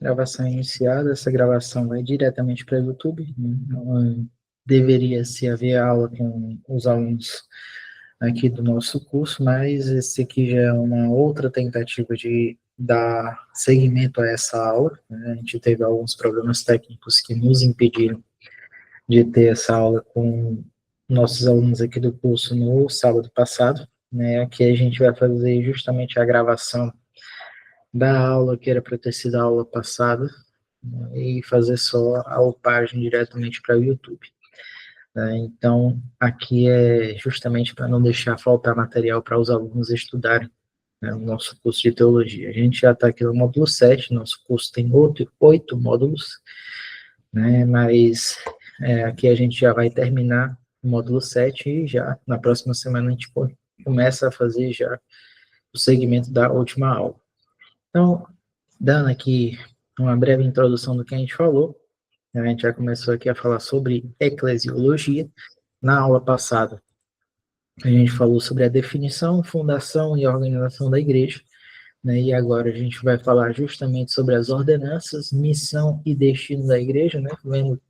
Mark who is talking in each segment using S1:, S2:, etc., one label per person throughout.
S1: Gravação iniciada, essa gravação vai diretamente para o YouTube, né? Não deveria se haver aula com os alunos aqui do nosso curso, mas esse aqui já é uma outra tentativa de dar seguimento a essa aula, né? A gente teve alguns problemas técnicos que nos impediram de ter essa aula com nossos alunos aqui do curso no sábado passado, né? Aqui a gente vai fazer justamente a gravação da aula que era para ter sido a aula passada, né, e fazer só a upagem diretamente para o YouTube. Né? Então, aqui é justamente para não deixar faltar material para os alunos estudarem, né, o nosso curso de teologia. A gente já está aqui no módulo 7, nosso curso tem 8 módulos, né, mas aqui a gente já vai terminar o módulo 7 e já na próxima semana a gente começa a fazer já o segmento da última aula. Então, dando aqui uma breve introdução do que a gente falou, a gente já começou aqui a falar sobre eclesiologia. Na aula passada, a gente falou sobre a definição, fundação e organização da igreja, né? E agora a gente vai falar justamente sobre as ordenanças, missão e destino da igreja, né? Vendo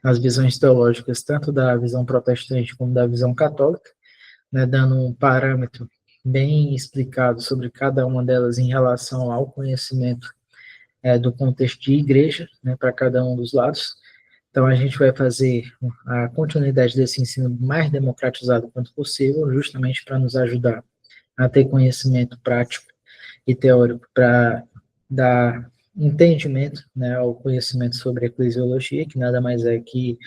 S1: as visões teológicas, tanto da visão protestante como da visão católica, né? Dando um parâmetro bem explicado sobre cada uma delas em relação ao conhecimento do contexto de igreja, né, para cada um dos lados. Então, a gente vai fazer a continuidade desse ensino mais democratizado quanto possível, justamente para nos ajudar a ter conhecimento prático e teórico para dar entendimento, né, ao conhecimento sobre a eclesiologia, que nada mais é que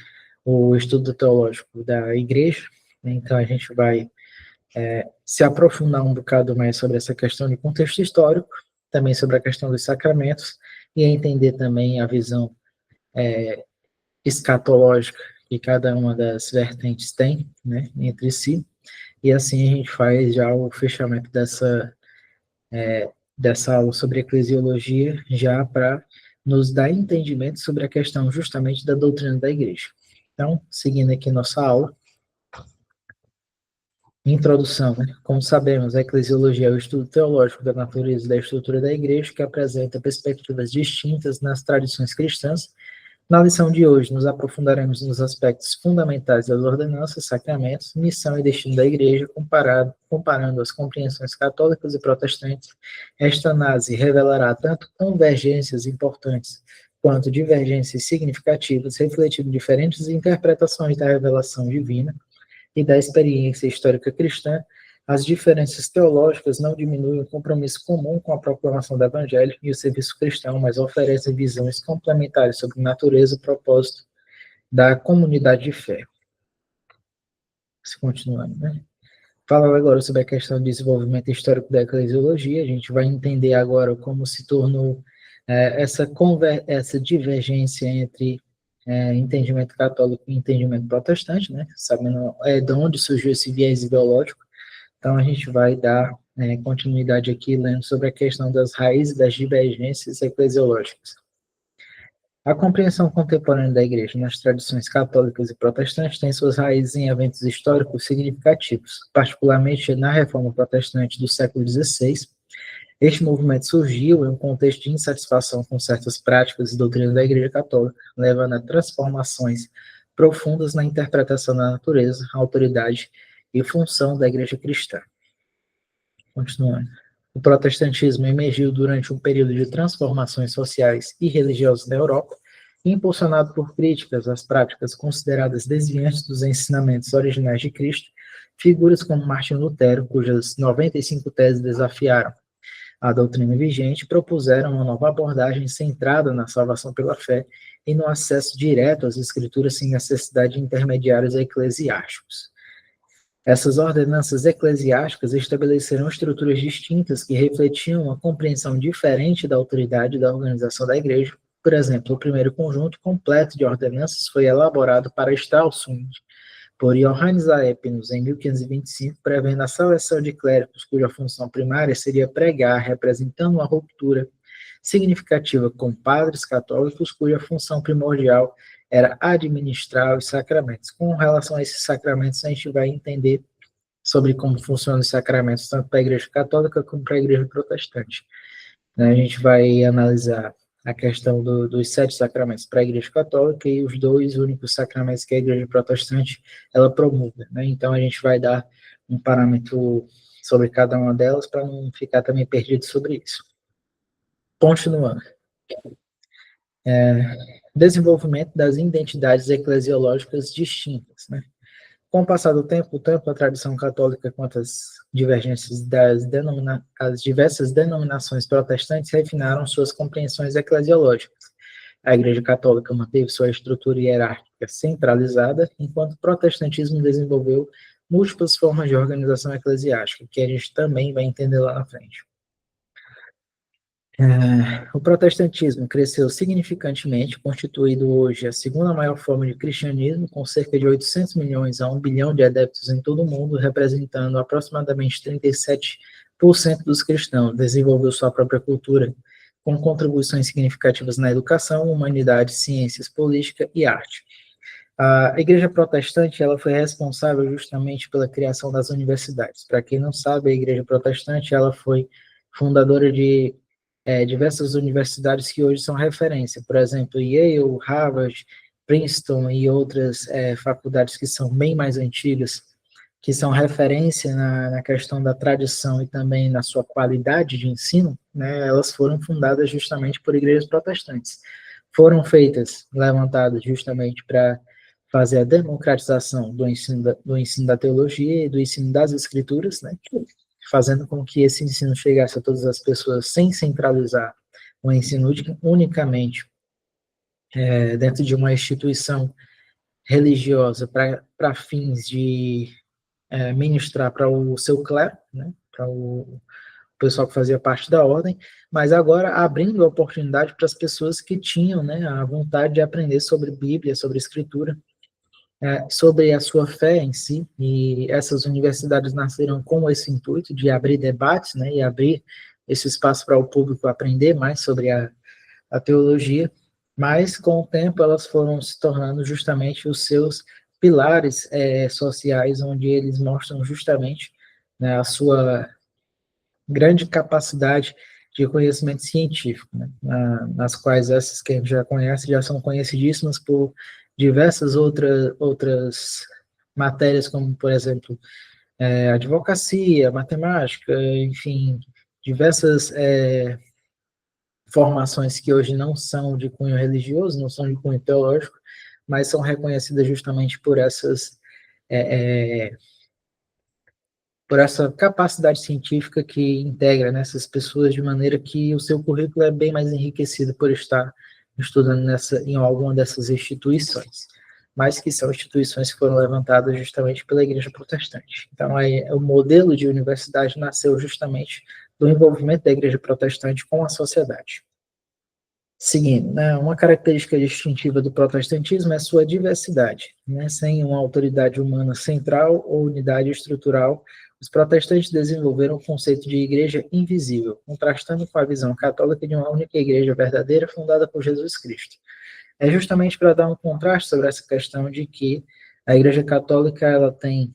S1: o estudo teológico da igreja. Então, a gente vai se aprofundar um bocado mais sobre essa questão de contexto histórico, também sobre a questão dos sacramentos, e entender também a visão escatológica que cada uma das vertentes tem, né, entre si, e assim a gente faz já o fechamento dessa aula sobre eclesiologia, já para nos dar entendimento sobre a questão justamente da doutrina da igreja. Então, seguindo aqui nossa aula, introdução, né? Como sabemos, a eclesiologia é o estudo teológico da natureza e da estrutura da igreja, que apresenta perspectivas distintas nas tradições cristãs. Na lição de hoje, nos aprofundaremos nos aspectos fundamentais das ordenanças, sacramentos, missão e destino da igreja, comparando as compreensões católicas e protestantes. Esta análise revelará tanto convergências importantes quanto divergências significativas, refletindo diferentes interpretações da revelação divina e da experiência histórica cristã. As diferenças teológicas não diminuem o compromisso comum com a proclamação do Evangelho e o serviço cristão, mas oferecem visões complementares sobre a natureza e propósito da comunidade de fé. Continuando, né? Falando agora sobre a questão do desenvolvimento histórico da eclesiologia, a gente vai entender agora como se tornou essa divergência entre entendimento católico e entendimento protestante, né? Sabendo de onde surgiu esse viés ideológico. Então, a gente vai dar continuidade aqui, lendo sobre a questão das raízes das divergências eclesiológicas. A compreensão contemporânea da Igreja nas tradições católicas e protestantes tem suas raízes em eventos históricos significativos, particularmente na Reforma Protestante do século XVI. Este movimento surgiu em um contexto de insatisfação com certas práticas e doutrinas da Igreja Católica, levando a transformações profundas na interpretação da natureza, autoridade e função da Igreja cristã. Continuando. O protestantismo emergiu durante um período de transformações sociais e religiosas na Europa, impulsionado por críticas às práticas consideradas desviantes dos ensinamentos originais de Cristo. Figuras como Martinho Lutero, cujas 95 teses desafiaram a doutrina vigente, propuseram uma nova abordagem centrada na salvação pela fé e no acesso direto às escrituras sem necessidade de intermediários eclesiásticos. Essas ordenanças eclesiásticas estabeleceram estruturas distintas que refletiam uma compreensão diferente da autoridade e da organização da igreja. Por exemplo, o primeiro conjunto completo de ordenanças foi elaborado para Stralsund por Johannes Aepinus em 1525, prevendo a seleção de clérigos cuja função primária seria pregar, representando uma ruptura significativa com padres católicos cuja função primordial era administrar os sacramentos. Com relação a esses sacramentos, a gente vai entender sobre como funcionam os sacramentos, tanto para a Igreja Católica como para a Igreja Protestante. né? A gente vai analisar a questão dos 7 sacramentos para a Igreja Católica e os 2 únicos sacramentos que a Igreja Protestante ela promulga, né? Então a gente vai dar um parâmetro sobre cada uma delas para não ficar também perdido sobre isso. Continuando. Desenvolvimento das identidades eclesiológicas distintas, né? Com o passar do tempo, tanto a tradição católica quanto as divergências as diversas denominações protestantes refinaram suas compreensões eclesiológicas. A Igreja Católica manteve sua estrutura hierárquica centralizada, enquanto o protestantismo desenvolveu múltiplas formas de organização eclesiástica, que a gente também vai entender lá na frente. O protestantismo cresceu significantemente, constituído hoje a segunda maior forma de cristianismo, com cerca de 800 milhões a 1 bilhão de adeptos em todo o mundo, representando aproximadamente 37% dos cristãos. Desenvolveu sua própria cultura, com contribuições significativas na educação, humanidade, ciências, política e arte. A Igreja Protestante ela foi responsável justamente pela criação das universidades. Para quem não sabe, a Igreja Protestante ela foi fundadora de diversas universidades que hoje são referência, por exemplo, Yale, Harvard, Princeton e outras faculdades que são bem mais antigas, que são referência na questão da tradição e também na sua qualidade de ensino, né, elas foram fundadas justamente por igrejas protestantes. Foram levantadas justamente para fazer a democratização do ensino da teologia e do ensino das escrituras, né, fazendo com que esse ensino chegasse a todas as pessoas sem centralizar o ensino unicamente dentro de uma instituição religiosa para fins de ministrar para o seu clero, né, para o pessoal que fazia parte da ordem, mas agora abrindo a oportunidade para as pessoas que tinham, né, a vontade de aprender sobre Bíblia, sobre Escritura, sobre a sua fé em si, e essas universidades nasceram com esse intuito de abrir debates, né, e abrir esse espaço para o público aprender mais sobre a teologia, mas com o tempo elas foram se tornando justamente os seus pilares sociais, onde eles mostram justamente, né, a sua grande capacidade de conhecimento científico, né, nas quais essas que a gente já conhece já são conhecidíssimas por diversas outras matérias, como, por exemplo, advocacia, matemática, enfim, diversas formações que hoje não são de cunho religioso, não são de cunho teológico, mas são reconhecidas justamente por essa capacidade científica que integra nessas pessoas, de maneira que o seu currículo é bem mais enriquecido por estar estudando em alguma dessas instituições, mas que são instituições que foram levantadas justamente pela Igreja Protestante. Então, o modelo de universidade nasceu justamente do envolvimento da Igreja Protestante com a sociedade. Seguindo, né, uma característica distintiva do protestantismo é sua diversidade, né, sem uma autoridade humana central ou unidade estrutural. Os protestantes desenvolveram o conceito de igreja invisível, contrastando com a visão católica de uma única igreja verdadeira fundada por Jesus Cristo. É justamente para dar um contraste sobre essa questão de que a Igreja Católica ela tem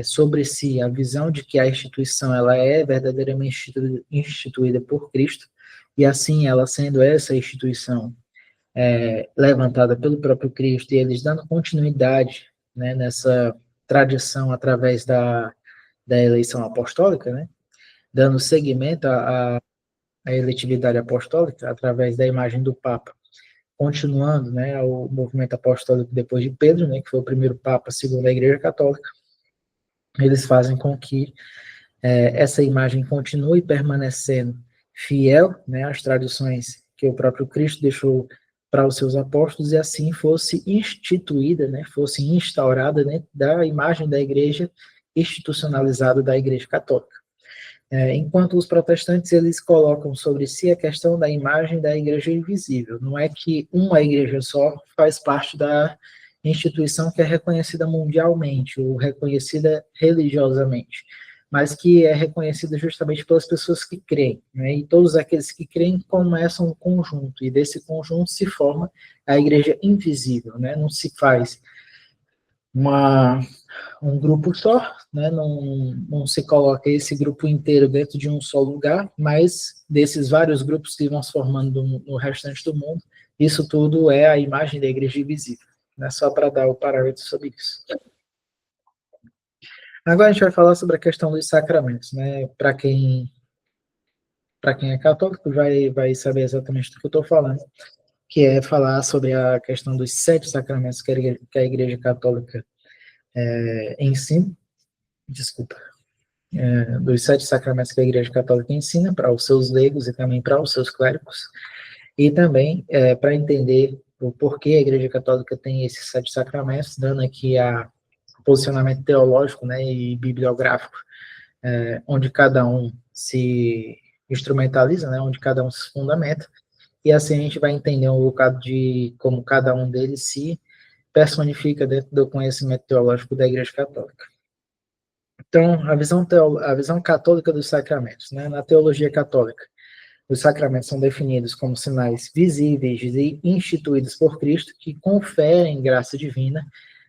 S1: sobre si a visão de que a instituição ela é verdadeiramente instituída por Cristo, e assim ela sendo essa instituição levantada pelo próprio Cristo, e eles dando continuidade, né, nessa tradição através da eleição apostólica, né, dando seguimento à eletividade apostólica através da imagem do Papa, continuando, né, o movimento apostólico depois de Pedro, né, que foi o primeiro Papa segundo a Igreja Católica. Eles fazem com que essa imagem continue permanecendo fiel, né, às tradições que o próprio Cristo deixou para os seus apóstolos, e assim fosse instituída, né, fosse instaurada, né, da imagem da igreja institucionalizada da Igreja Católica. Enquanto os protestantes eles colocam sobre si a questão da imagem da igreja invisível. Não é que uma igreja só faz parte da instituição que é reconhecida mundialmente ou reconhecida religiosamente, mas que é reconhecida justamente pelas pessoas que creem, né? E todos aqueles que creem começam um conjunto, e desse conjunto se forma a igreja invisível, né? Não se faz um grupo só, né? Não se coloca esse grupo inteiro dentro de um só lugar, mas desses vários grupos que vão se formando no restante do mundo, isso tudo é a imagem da igreja invisível, né? Só para dar o parâmetro sobre isso. Agora a gente vai falar sobre a questão dos sacramentos, né? Para quem é católico vai saber exatamente do que eu estou falando, que é falar sobre a questão dos 7 sacramentos que a igreja católica ensina, desculpa, dos 7 sacramentos que a Igreja Católica ensina para os seus leigos e também para os seus clérigos, e também para entender o porquê a Igreja Católica tem esses 7 sacramentos, dando aqui a posicionamento teológico, né, e bibliográfico, onde cada um se instrumentaliza, né, onde cada um se fundamenta, e assim a gente vai entender um bocado de como cada um deles se personifica dentro do conhecimento teológico da Igreja Católica. Então, a visão católica dos sacramentos, né? Na teologia católica, os sacramentos são definidos como sinais visíveis e instituídos por Cristo que conferem graça divina.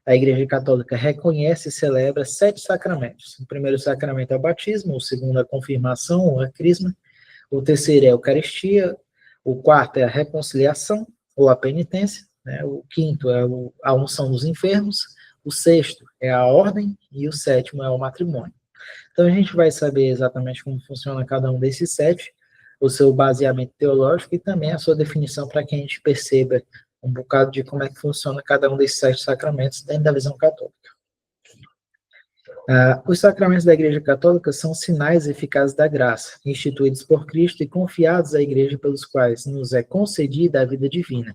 S1: A Igreja Católica reconhece e celebra 7 sacramentos. O primeiro sacramento é o batismo, o segundo é a confirmação ou a crisma, o terceiro é a Eucaristia, o quarto é a reconciliação ou a penitência, né? O quinto é a unção dos enfermos, o sexto é a ordem e o sétimo é o matrimônio. Então a gente vai saber exatamente como funciona cada um desses 7, o seu baseamento teológico e também a sua definição para que a gente perceba um bocado de como é que funciona cada um desses 7 sacramentos dentro da visão católica. Os sacramentos da Igreja Católica são sinais eficazes da graça, instituídos por Cristo e confiados à Igreja pelos quais nos é concedida a vida divina.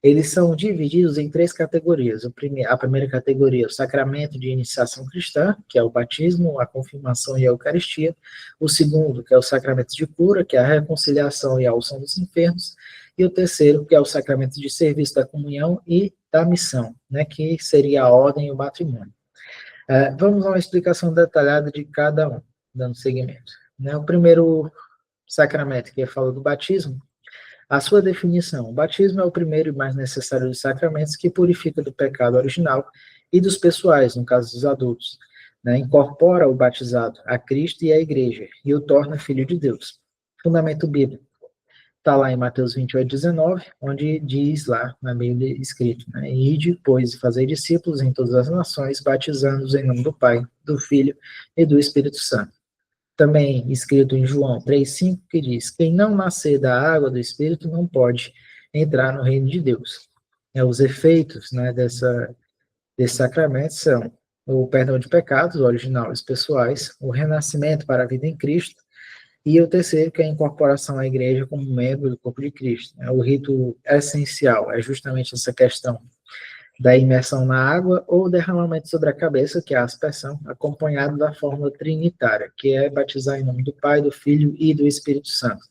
S1: Eles são divididos em 3 categorias. A primeira categoria é o sacramento de iniciação cristã, que é o batismo, a confirmação e a Eucaristia. O segundo, que é o sacramento de cura, que é a reconciliação e a unção dos enfermos. E o terceiro, que é o sacramento de serviço da comunhão e da missão, né, que seria a ordem e o matrimônio. Vamos a uma explicação detalhada de cada um, dando seguimento. O primeiro sacramento, que fala do batismo, a sua definição: o batismo é o primeiro e mais necessário dos sacramentos que purifica do pecado original e dos pessoais, no caso dos adultos. Incorpora o batizado a Cristo e à Igreja e o torna filho de Deus. Fundamento bíblico. Está lá em Mateus 28:19, onde diz lá na Bíblia escrito, ide, pois, e fazei discípulos em todas as nações, batizando-os em nome do Pai, do Filho e do Espírito Santo. Também escrito em João 3,5, que diz: quem não nascer da água do Espírito não pode entrar no reino de Deus. Os efeitos desse sacramento são o perdão de pecados, originais e pessoais, o renascimento para a vida em Cristo, e o terceiro, que é a incorporação à igreja como membro do corpo de Cristo. O rito essencial é justamente essa questão da imersão na água ou derramamento sobre a cabeça, que é a aspersão, acompanhado da fórmula trinitária, que é batizar em nome do Pai, do Filho e do Espírito Santo.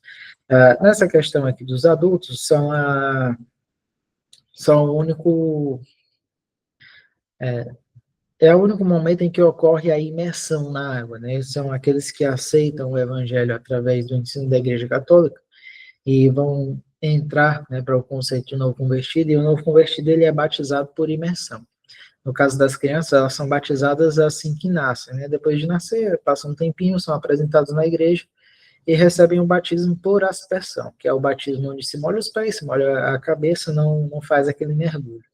S1: Nessa questão aqui dos adultos, são o único... É o único momento em que ocorre a imersão na água, né? São aqueles que aceitam o evangelho através do ensino da Igreja Católica e vão entrar, para o conceito de novo convertido, e o novo convertido ele é batizado por imersão. No caso das crianças, elas são batizadas assim que nascem, Depois de nascer, passam um tempinho, são apresentados na igreja e recebem o batismo por aspersão, que é o batismo onde se molha os pés, se molha a cabeça, não faz aquele mergulho.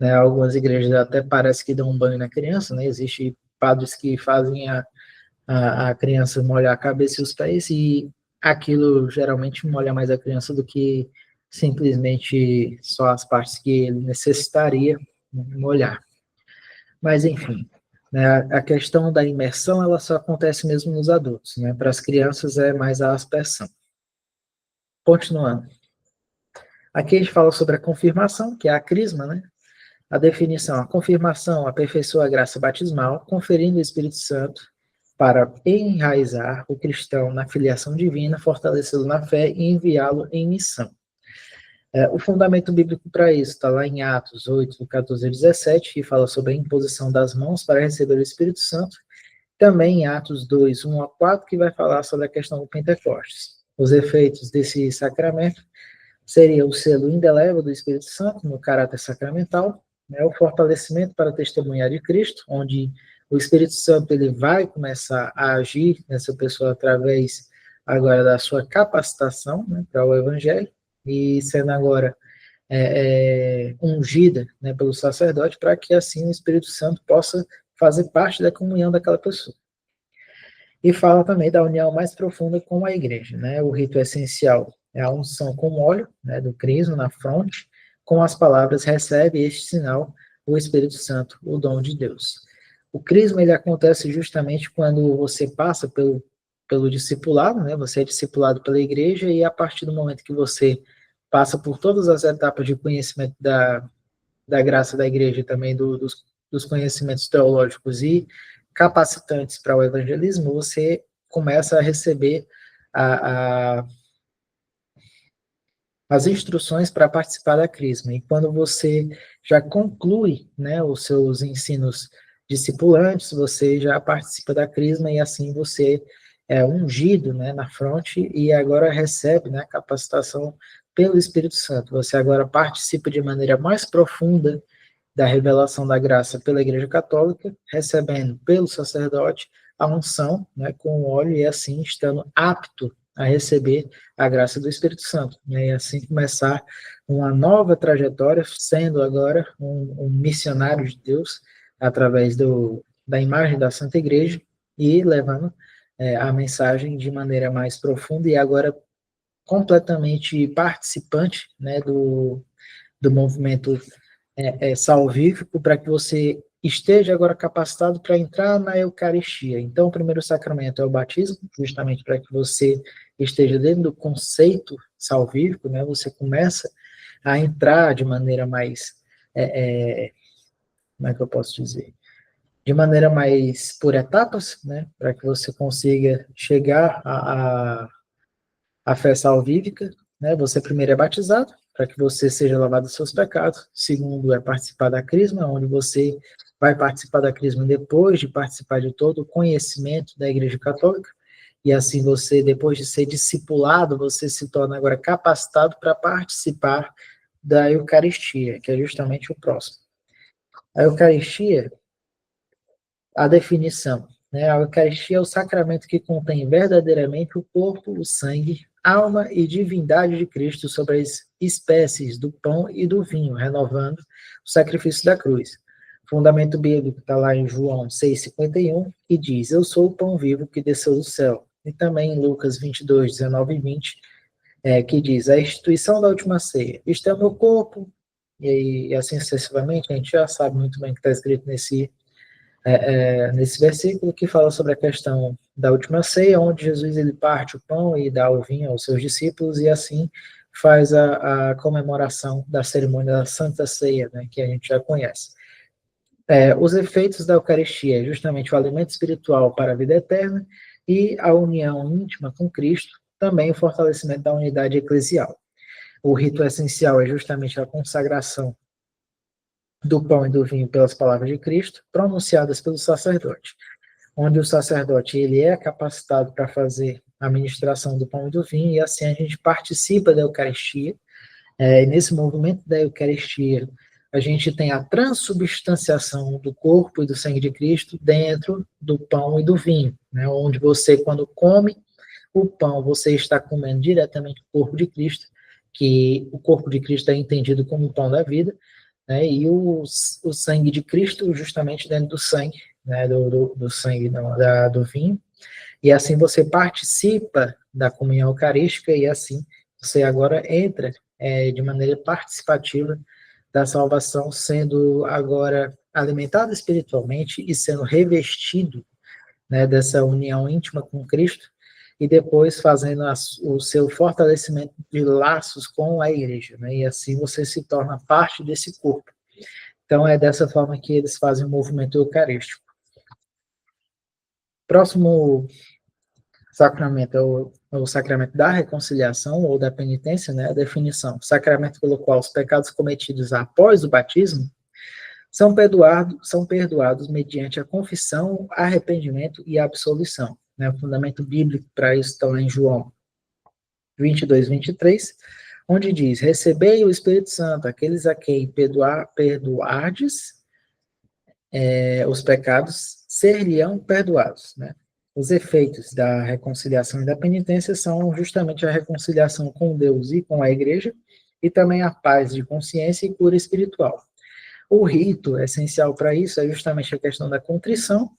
S1: Algumas igrejas até parece que dão um banho na criança, Existem padres que fazem a criança molhar a cabeça e os pés, e aquilo geralmente molha mais a criança do que simplesmente só as partes que ele necessitaria molhar. Mas, enfim, a questão da imersão, ela só acontece mesmo nos adultos, Para as crianças é mais a aspersão. Continuando. Aqui a gente fala sobre a confirmação, que é a crisma, A definição: a confirmação aperfeiçoa a graça batismal, conferindo o Espírito Santo para enraizar o cristão na filiação divina, fortalecê-lo na fé e enviá-lo em missão. O fundamento bíblico para isso está lá em Atos 8, 14 a 17, que fala sobre a imposição das mãos para receber o Espírito Santo. Também em Atos 2, 1 a 4, que vai falar sobre a questão do Pentecostes. Os efeitos desse sacramento seria o selo indelével do Espírito Santo no caráter sacramental, né, o fortalecimento para testemunhar de Cristo, onde o Espírito Santo ele vai começar a agir nessa pessoa através agora da sua capacitação, né, para o Evangelho, e sendo agora ungida, né, pelo sacerdote, para que assim o Espírito Santo possa fazer parte da comunhão daquela pessoa. E fala também da união mais profunda com a igreja, né? O rito essencial é a unção com óleo, né, do crisma na fronte, com as palavras recebe este sinal, o Espírito Santo, o dom de Deus. O crisma ele acontece justamente quando você passa pelo discipulado, né? Você é discipulado pela igreja e a partir do momento que você passa por todas as etapas de conhecimento da graça da igreja e também dos conhecimentos teológicos e capacitantes para o evangelismo, você começa a receber a as instruções para participar da Crisma. E quando você já conclui, né, os seus ensinos discipulantes, você já participa da Crisma e assim você é ungido, né, na fronte e agora recebe, né, capacitação pelo Espírito Santo. Você agora participa de maneira mais profunda da revelação da graça pela Igreja Católica, recebendo pelo sacerdote a unção, né, com o óleo e assim estando apto a receber a graça do Espírito Santo, né, e assim começar uma nova trajetória, sendo agora um missionário de Deus através da imagem da Santa Igreja e levando a mensagem de maneira mais profunda e agora completamente participante, né, do movimento salvífico para que você esteja agora capacitado para entrar na Eucaristia. Então, o primeiro sacramento é o batismo, justamente para que você esteja dentro do conceito salvífico, né? Você começa a entrar de maneira mais, como é que eu posso dizer? De maneira mais por etapas, né? Para que você consiga chegar a fé salvífica, né? Você primeiro é batizado, para que você seja lavado dos seus pecados. Segundo é participar da crisma, onde você vai participar da crisma depois de participar de todo o conhecimento da Igreja Católica. E assim você, depois de ser discipulado, você se torna agora capacitado para participar da Eucaristia, que é justamente o próximo. A Eucaristia, a definição, né? A Eucaristia é o sacramento que contém verdadeiramente o corpo, o sangue, alma e divindade de Cristo sobre as espécies do pão e do vinho, renovando o sacrifício da cruz. O fundamento bíblico está lá em João 6,51, que diz, eu sou o pão vivo que desceu do céu. E também em Lucas 22, 19 e 20, que diz, a instituição da última ceia. Isto é o meu corpo, e assim sucessivamente, a gente já sabe muito bem o que está escrito nesse versículo que fala sobre a questão da última ceia, onde Jesus ele parte o pão e dá o vinho aos seus discípulos e assim faz a comemoração da cerimônia da Santa Ceia, né, que a gente já conhece. Os efeitos da Eucaristia é justamente o alimento espiritual para a vida eterna e a união íntima com Cristo, também o fortalecimento da unidade eclesial. O rito essencial é justamente a consagração do pão e do vinho pelas palavras de Cristo, pronunciadas pelo sacerdote, onde o sacerdote ele é capacitado para fazer a ministração do pão e do vinho, e assim a gente participa da Eucaristia. E nesse movimento da Eucaristia, a gente tem a transubstanciação do corpo e do sangue de Cristo dentro do pão e do vinho, né, onde você, quando come o pão, você está comendo diretamente o corpo de Cristo, que o corpo de Cristo é entendido como o pão da vida, né, e o sangue de Cristo justamente dentro do sangue, né, do sangue não, do vinho, e assim você participa da comunhão eucarística e assim você agora entra de maneira participativa da salvação, sendo agora alimentado espiritualmente e sendo revestido, né, dessa união íntima com Cristo e depois fazendo o seu fortalecimento de laços com a igreja, né, e assim você se torna parte desse corpo. Então é dessa forma que eles fazem o movimento eucarístico. Próximo sacramento é o sacramento da reconciliação ou da penitência, né? A definição: sacramento pelo qual os pecados cometidos após o batismo são perdoados mediante a confissão, arrependimento e absolvição. Né? O fundamento bíblico para isso está lá em João 22, 23, onde diz, recebei o Espírito Santo, aqueles a quem perdoardes os pecados, ser-lhe-ão perdoados, né? Os efeitos da reconciliação e da penitência são justamente a reconciliação com Deus e com a igreja, e também a paz de consciência e cura espiritual. O rito essencial para isso é justamente a questão da contrição,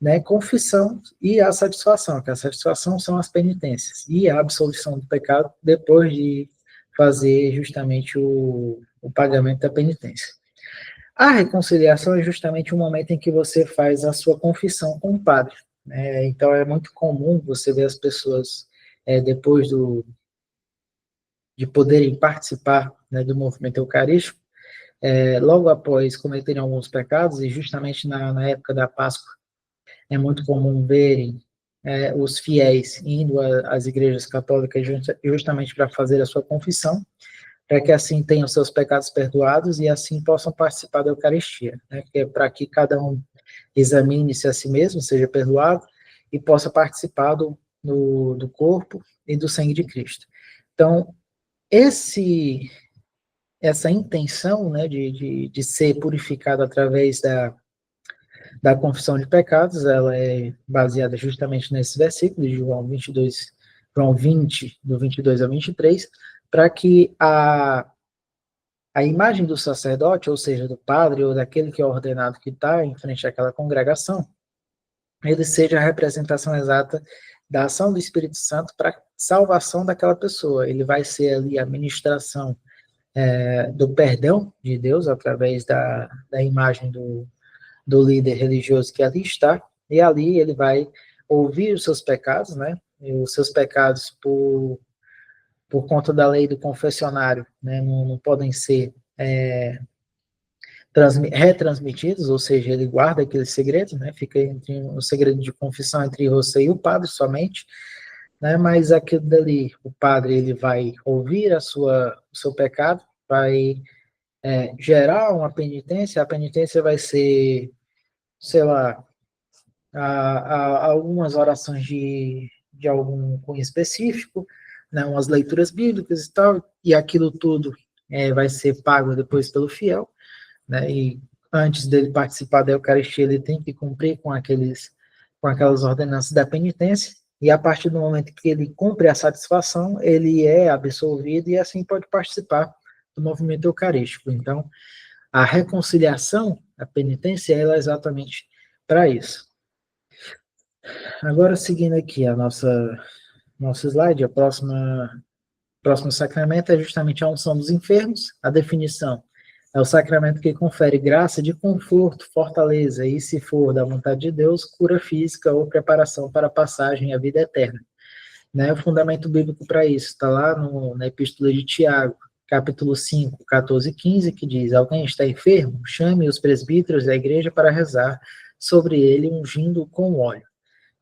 S1: né, confissão e a satisfação, que a satisfação são as penitências, e a absolvição do pecado depois de fazer justamente o pagamento da penitência. A reconciliação é justamente o momento em que você faz a sua confissão com o padre, né? Então é muito comum você ver as pessoas, depois de poderem participar, né, do movimento eucarístico, logo após cometerem alguns pecados, e justamente na época da Páscoa, é muito comum verem os fiéis indo às igrejas católicas justamente para fazer a sua confissão, para que assim tenham seus pecados perdoados e assim possam participar da Eucaristia, né? Para que cada um examine-se a si mesmo, seja perdoado e possa participar do corpo e do sangue de Cristo. Então, essa intenção, né, de ser purificado através da confissão de pecados, ela é baseada justamente nesse versículo de João 22, João 20, do 22 ao 23, para que a imagem do sacerdote, ou seja, do padre ou daquele que é ordenado que está em frente àquela congregação, ele seja a representação exata da ação do Espírito Santo para a salvação daquela pessoa. Ele vai ser ali a ministração do perdão de Deus através da imagem do líder religioso que ali está, e ali ele vai ouvir os seus pecados, né? E os seus pecados por conta da lei do confessionário, né? Não podem ser retransmitidos, ou seja, ele guarda aquele segredo, né? Fica entre o segredo de confissão entre você e o padre somente, né? Mas aquilo dali, o padre ele vai ouvir o seu pecado, vai gerar uma penitência, a penitência vai ser, sei lá, algumas orações de algum cunho específico, né, umas leituras bíblicas e tal, e aquilo tudo vai ser pago depois pelo fiel, né, e antes dele participar da Eucaristia, ele tem que cumprir com aquelas ordenanças da penitência, e a partir do momento que ele cumpre a satisfação, ele é absolvido e assim pode participar do movimento eucarístico. Então, a reconciliação, a penitência, ela é exatamente para isso. Agora, seguindo aqui nosso slide, próximo sacramento é justamente a unção dos enfermos. A definição é o sacramento que confere graça de conforto, fortaleza e, se for da vontade de Deus, cura física ou preparação para a passagem à vida eterna. Né? O fundamento bíblico para isso está lá na Epístola de Tiago, capítulo 5, 14 e 15, que diz: alguém está enfermo? Chame os presbíteros da igreja para rezar sobre ele, ungindo com óleo.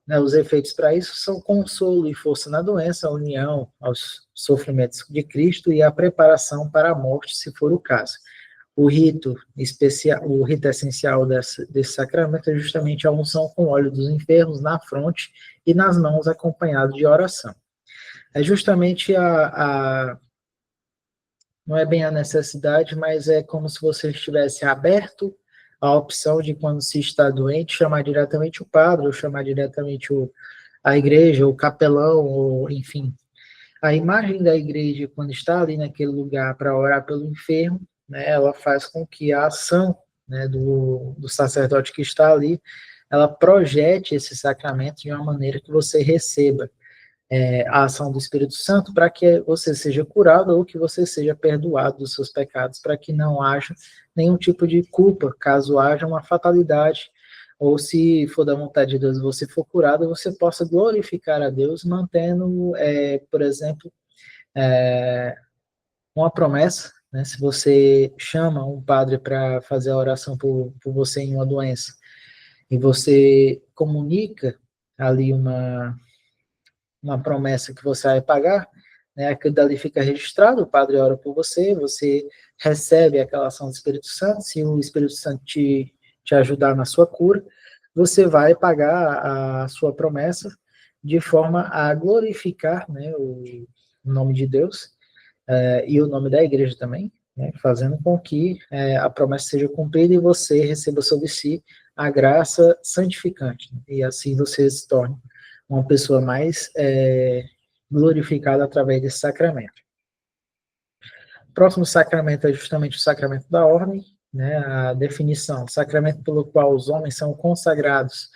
S1: Né, os efeitos para isso são consolo e força na doença, a união aos sofrimentos de Cristo e a preparação para a morte, se for o caso. O rito essencial desse sacramento é justamente a unção com óleo dos enfermos na fronte e nas mãos, acompanhado de oração. É justamente não é bem a necessidade, mas é como se você estivesse aberto a opção de, quando se está doente, chamar diretamente o padre, ou chamar diretamente a igreja, o capelão, ou enfim. A imagem da igreja, quando está ali naquele lugar para orar pelo enfermo, né, ela faz com que a ação, né, do sacerdote que está ali, ela projete esse sacramento de uma maneira que você receba a ação do Espírito Santo para que você seja curado ou que você seja perdoado dos seus pecados, para que não haja nenhum tipo de culpa, caso haja uma fatalidade, ou se for da vontade de Deus você for curado, você possa glorificar a Deus, mantendo, por exemplo, uma promessa, né? Se você chama um padre para fazer a oração por você em uma doença, e você comunica ali uma promessa que você vai pagar, né, aquilo dali fica registrado, o padre ora por você, você recebe aquela ação do Espírito Santo, se o Espírito Santo te ajudar na sua cura, você vai pagar a sua promessa de forma a glorificar, né, o nome de Deus, e o nome da igreja também, né, fazendo com que a promessa seja cumprida e você receba sobre si a graça santificante, né, e assim você se torne uma pessoa mais glorificada através desse sacramento. O próximo sacramento é justamente o sacramento da ordem, né, a definição, sacramento pelo qual os homens são consagrados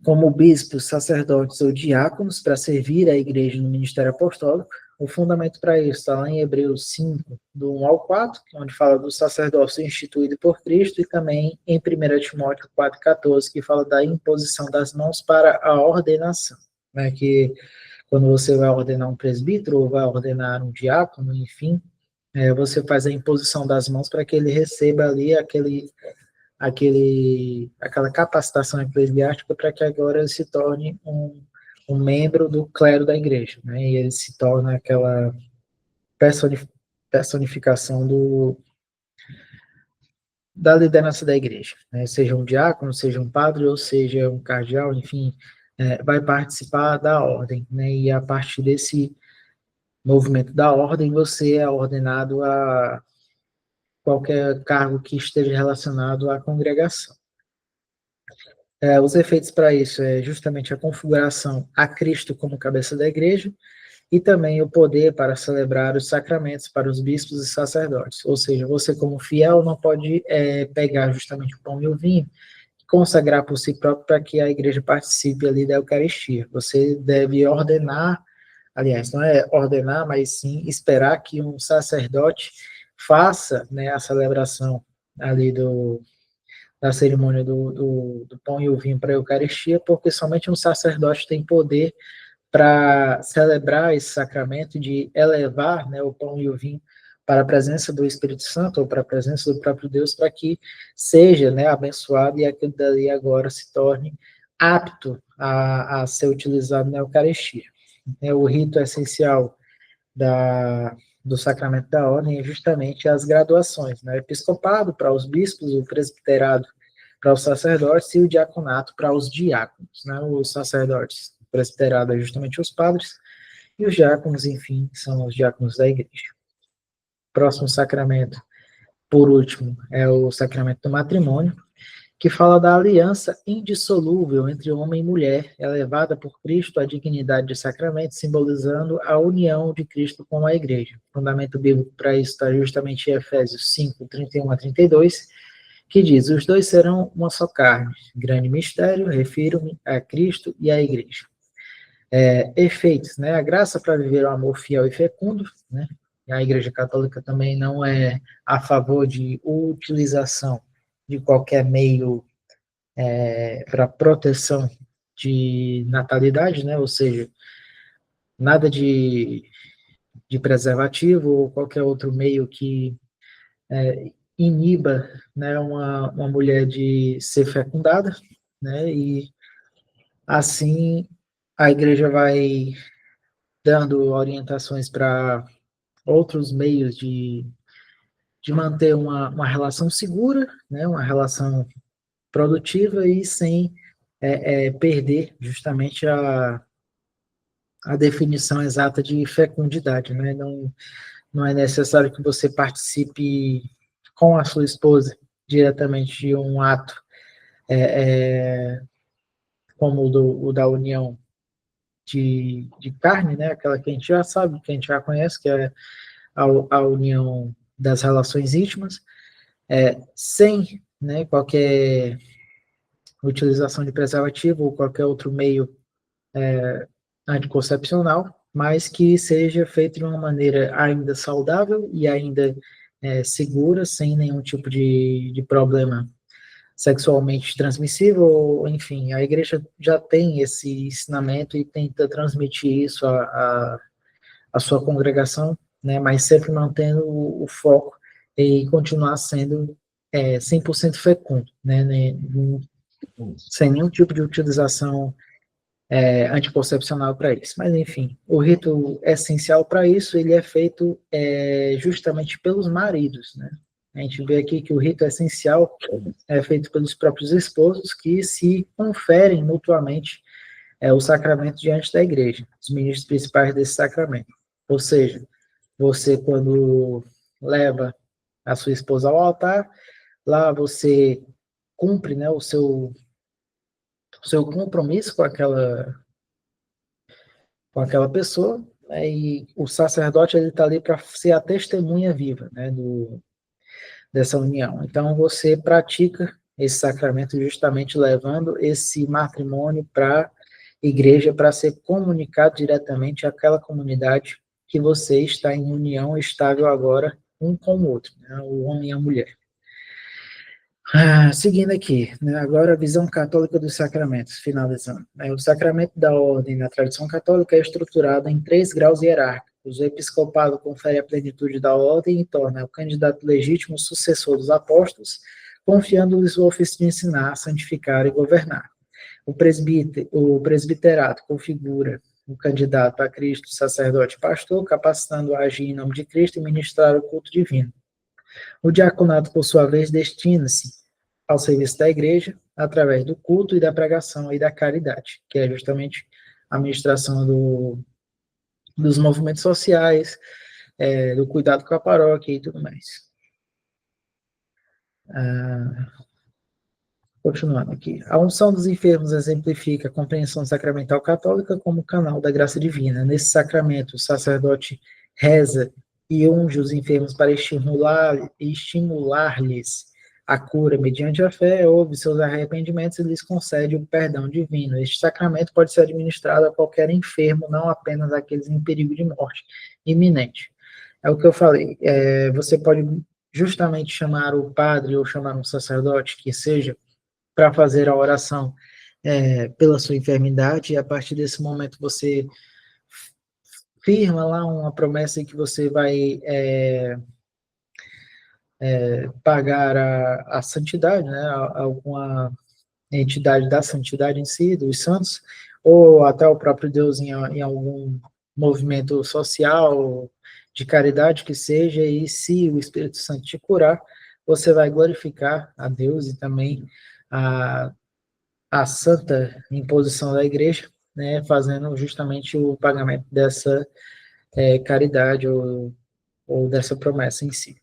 S1: como bispos, sacerdotes ou diáconos para servir a igreja no ministério apostólico. O fundamento para isso está lá em Hebreus 5, do 1 ao 4, onde fala do sacerdócio instituído por Cristo, e também em 1 Timóteo 4,14, que fala da imposição das mãos para a ordenação, né, que quando você vai ordenar um presbítero ou vai ordenar um diácono, enfim, você faz a imposição das mãos para que ele receba ali aquela capacitação eclesiástica para que agora ele se torne um membro do clero da igreja, né? E ele se torna aquela personificação da liderança da igreja, né? Seja um diácono, seja um padre, ou seja um cardeal, enfim, vai participar da ordem, né? E a partir desse movimento da ordem, você é ordenado a qualquer cargo que esteja relacionado à congregação. Os efeitos para isso é justamente a configuração a Cristo como cabeça da igreja e também o poder para celebrar os sacramentos para os bispos e sacerdotes. Ou seja, você como fiel não pode pegar justamente o pão e o vinho e consagrar por si próprio para que a igreja participe ali da Eucaristia. Você deve ordenar, aliás, não é ordenar, mas sim esperar que um sacerdote faça, né, a celebração ali da cerimônia do pão e o vinho para a Eucaristia, porque somente um sacerdote tem poder para celebrar esse sacramento de elevar, né, o pão e o vinho para a presença do Espírito Santo ou para a presença do próprio Deus, para que seja, né, abençoado e aquilo dali agora se torne apto a ser utilizado na Eucaristia. O rito essencial do sacramento da ordem é justamente as graduações, né? O episcopado para os bispos, o presbiterado para os sacerdotes e o diaconato para os diáconos, né? Os sacerdotes, o presbiterado é justamente os padres e os diáconos, enfim, são os diáconos da igreja. Próximo sacramento, por último, é o sacramento do matrimônio, que fala da aliança indissolúvel entre homem e mulher, elevada por Cristo à dignidade de sacramento, simbolizando a união de Cristo com a igreja. O fundamento bíblico para isso está justamente em Efésios 5, 31 a 32, que diz: os dois serão uma só carne. Grande mistério, refiro-me a Cristo e à igreja. Efeitos, né? A graça para viver o amor fiel e fecundo, né? A Igreja Católica também não é a favor de utilização de qualquer meio para proteção de natalidade, né? Ou seja, nada de preservativo ou qualquer outro meio que iniba, né, uma mulher de ser fecundada, né? E assim a igreja vai dando orientações para outros meios de manter uma relação segura, né? Uma relação produtiva e sem perder justamente a definição exata de fecundidade, né? Não é necessário que você participe com a sua esposa diretamente de um ato como o da união de carne, né? Aquela que a gente já sabe, que a gente já conhece, que é a união das relações íntimas, sem, né, qualquer utilização de preservativo ou qualquer outro meio anticoncepcional, mas que seja feito de uma maneira ainda saudável e ainda segura, sem nenhum tipo de problema sexualmente transmissível, ou, enfim, a igreja já tem esse ensinamento e tenta transmitir isso à sua congregação, né, mas sempre mantendo o foco e continuar sendo 100% fecundo, né, sem nenhum tipo de utilização anticoncepcional para isso. Mas, enfim, o rito essencial para isso, ele é feito justamente pelos maridos, né? A gente vê aqui que o rito essencial é feito pelos próprios esposos que se conferem mutuamente o sacramento diante da igreja, os ministros principais desse sacramento. Ou seja, Você, quando leva a sua esposa ao altar, lá você cumpre, né, o seu compromisso com aquela pessoa, né, e o sacerdote ele está ali para ser a testemunha viva, né, dessa união. Então você pratica esse sacramento justamente levando esse matrimônio para a igreja para ser comunicado diretamente àquela comunidade que você está em união estável agora um com o outro, né, o homem e a mulher. Seguindo aqui, né, agora a visão católica dos sacramentos, finalizando. O sacramento da ordem na tradição católica é estruturado em 3 graus hierárquicos. O episcopado confere a plenitude da ordem e torna o candidato legítimo sucessor dos apóstolos, confiando-lhes o ofício de ensinar, santificar e governar. O presbiterato configura o candidato a Cristo, sacerdote e pastor, capacitando a agir em nome de Cristo e ministrar o culto divino. O diaconato, por sua vez, destina-se ao serviço da igreja através do culto e da pregação e da caridade, que é justamente a administração dos movimentos sociais, do cuidado com a paróquia e tudo mais. Continuando aqui. A unção dos enfermos exemplifica a compreensão sacramental católica como canal da graça divina. Nesse sacramento, o sacerdote reza e unge os enfermos para estimular-lhes a cura mediante a fé, ouve seus arrependimentos e lhes concede o perdão divino. Este sacramento pode ser administrado a qualquer enfermo, não apenas àqueles em perigo de morte iminente. É o que eu falei. Você pode justamente chamar o padre ou chamar um sacerdote que seja para fazer a oração pela sua enfermidade, e a partir desse momento você firma lá uma promessa em que você vai pagar a santidade, né, alguma entidade da santidade em si, dos santos, ou até o próprio Deus em algum movimento social, de caridade que seja, e se o Espírito Santo te curar, você vai glorificar a Deus e também a santa imposição da igreja, né, fazendo justamente o pagamento dessa caridade ou dessa promessa em si.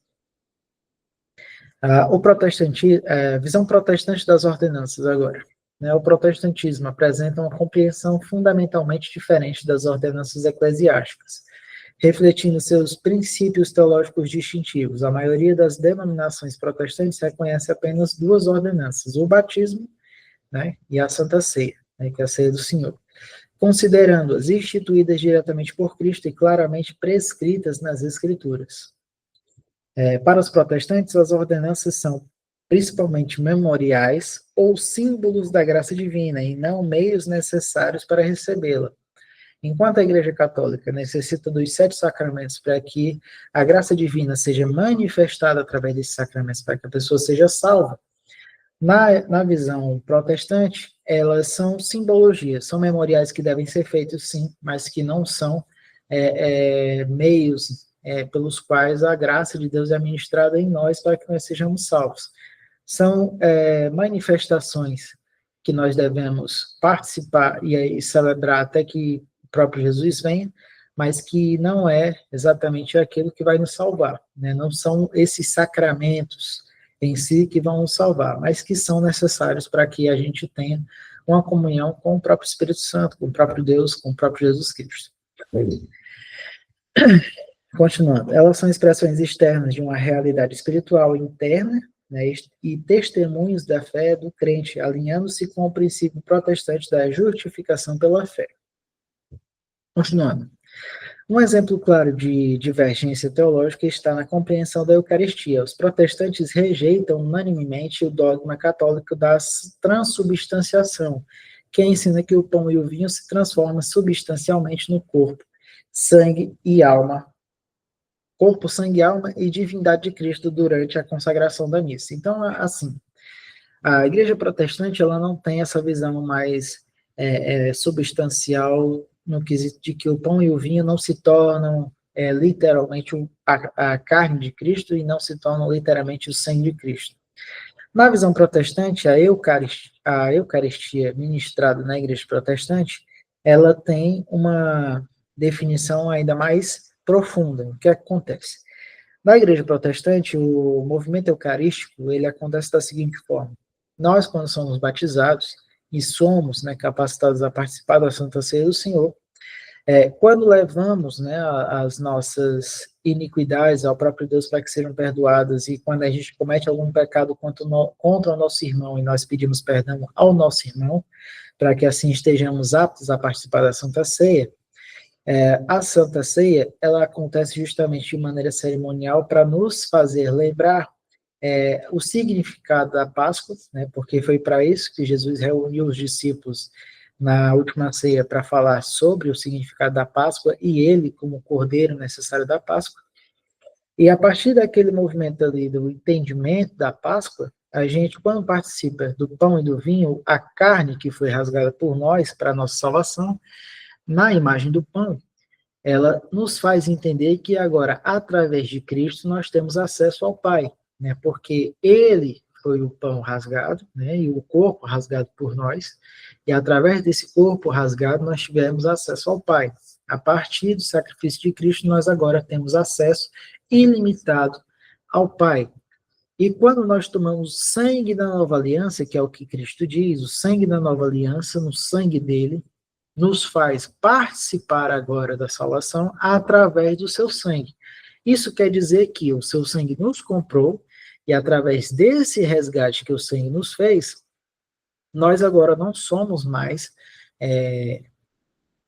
S1: Visão protestante das ordenanças agora. Né, o protestantismo apresenta uma compreensão fundamentalmente diferente das ordenanças eclesiásticas, refletindo seus princípios teológicos distintivos. A maioria das denominações protestantes reconhece apenas 2 ordenanças, o batismo, né, e a Santa Ceia, né, que é a ceia do Senhor, considerando-as instituídas diretamente por Cristo e claramente prescritas nas Escrituras. Para os protestantes, as ordenanças são principalmente memoriais ou símbolos da graça divina e não meios necessários para recebê-la. Enquanto a Igreja Católica necessita dos 7 sacramentos para que a graça divina seja manifestada através desses sacramentos, para que a pessoa seja salva, na visão protestante, elas são simbologias, são memoriais que devem ser feitos, sim, mas que não são meios pelos quais a graça de Deus é ministrada em nós para que nós sejamos salvos. São manifestações que nós devemos participar e celebrar até que o próprio Jesus venha, mas que não é exatamente aquilo que vai nos salvar, né? Não são esses sacramentos em si que vão nos salvar, mas que são necessários para que a gente tenha uma comunhão com o próprio Espírito Santo, com o próprio Deus, com o próprio Jesus Cristo. Continuando, elas são expressões externas de uma realidade espiritual interna, né, e testemunhos da fé do crente, alinhando-se com o princípio protestante da justificação pela fé. Continuando. Um exemplo claro de divergência teológica está na compreensão da Eucaristia. Os protestantes rejeitam unanimemente o dogma católico da transubstanciação, que ensina que o pão e o vinho se transformam substancialmente no corpo, sangue e alma, corpo, sangue, alma e divindade de Cristo durante a consagração da missa. Então, assim, a Igreja Protestante ela não tem essa visão mais substancial no quesito de que o pão e o vinho não se tornam literalmente a carne de Cristo e não se tornam literalmente o sangue de Cristo. Na visão protestante, a Eucaristia ministrada na Igreja Protestante, ela tem uma definição ainda mais profunda. O que acontece? Na igreja protestante, o movimento eucarístico, ele acontece da seguinte forma. Nós, quando somos batizados e somos, né, capacitados a participar da Santa Ceia do Senhor, quando levamos, né, as nossas iniquidades ao próprio Deus para que sejam perdoadas, e quando a gente comete algum pecado contra o nosso irmão e nós pedimos perdão ao nosso irmão, para que assim estejamos aptos a participar da Santa Ceia, a Santa Ceia, ela acontece justamente de maneira cerimonial para nos fazer lembrar o significado da Páscoa, né, porque foi para isso que Jesus reuniu os discípulos na última ceia para falar sobre o significado da Páscoa e ele como cordeiro necessário da Páscoa. E a partir daquele movimento ali do entendimento da Páscoa, a gente, quando participa do pão e do vinho, a carne que foi rasgada por nós para a nossa salvação, na imagem do pão, ela nos faz entender que agora, através de Cristo, nós temos acesso ao Pai, né? Porque ele foi o pão rasgado, né? E o corpo rasgado por nós, e através desse corpo rasgado, nós tivemos acesso ao Pai. A partir do sacrifício de Cristo, nós agora temos acesso ilimitado ao Pai. E quando nós tomamos o sangue da nova aliança, que é o que Cristo diz, o sangue da nova aliança, no sangue dele, nos faz participar agora da salvação através do seu sangue. Isso quer dizer que o seu sangue nos comprou, e através desse resgate que o sangue nos fez, nós agora não somos mais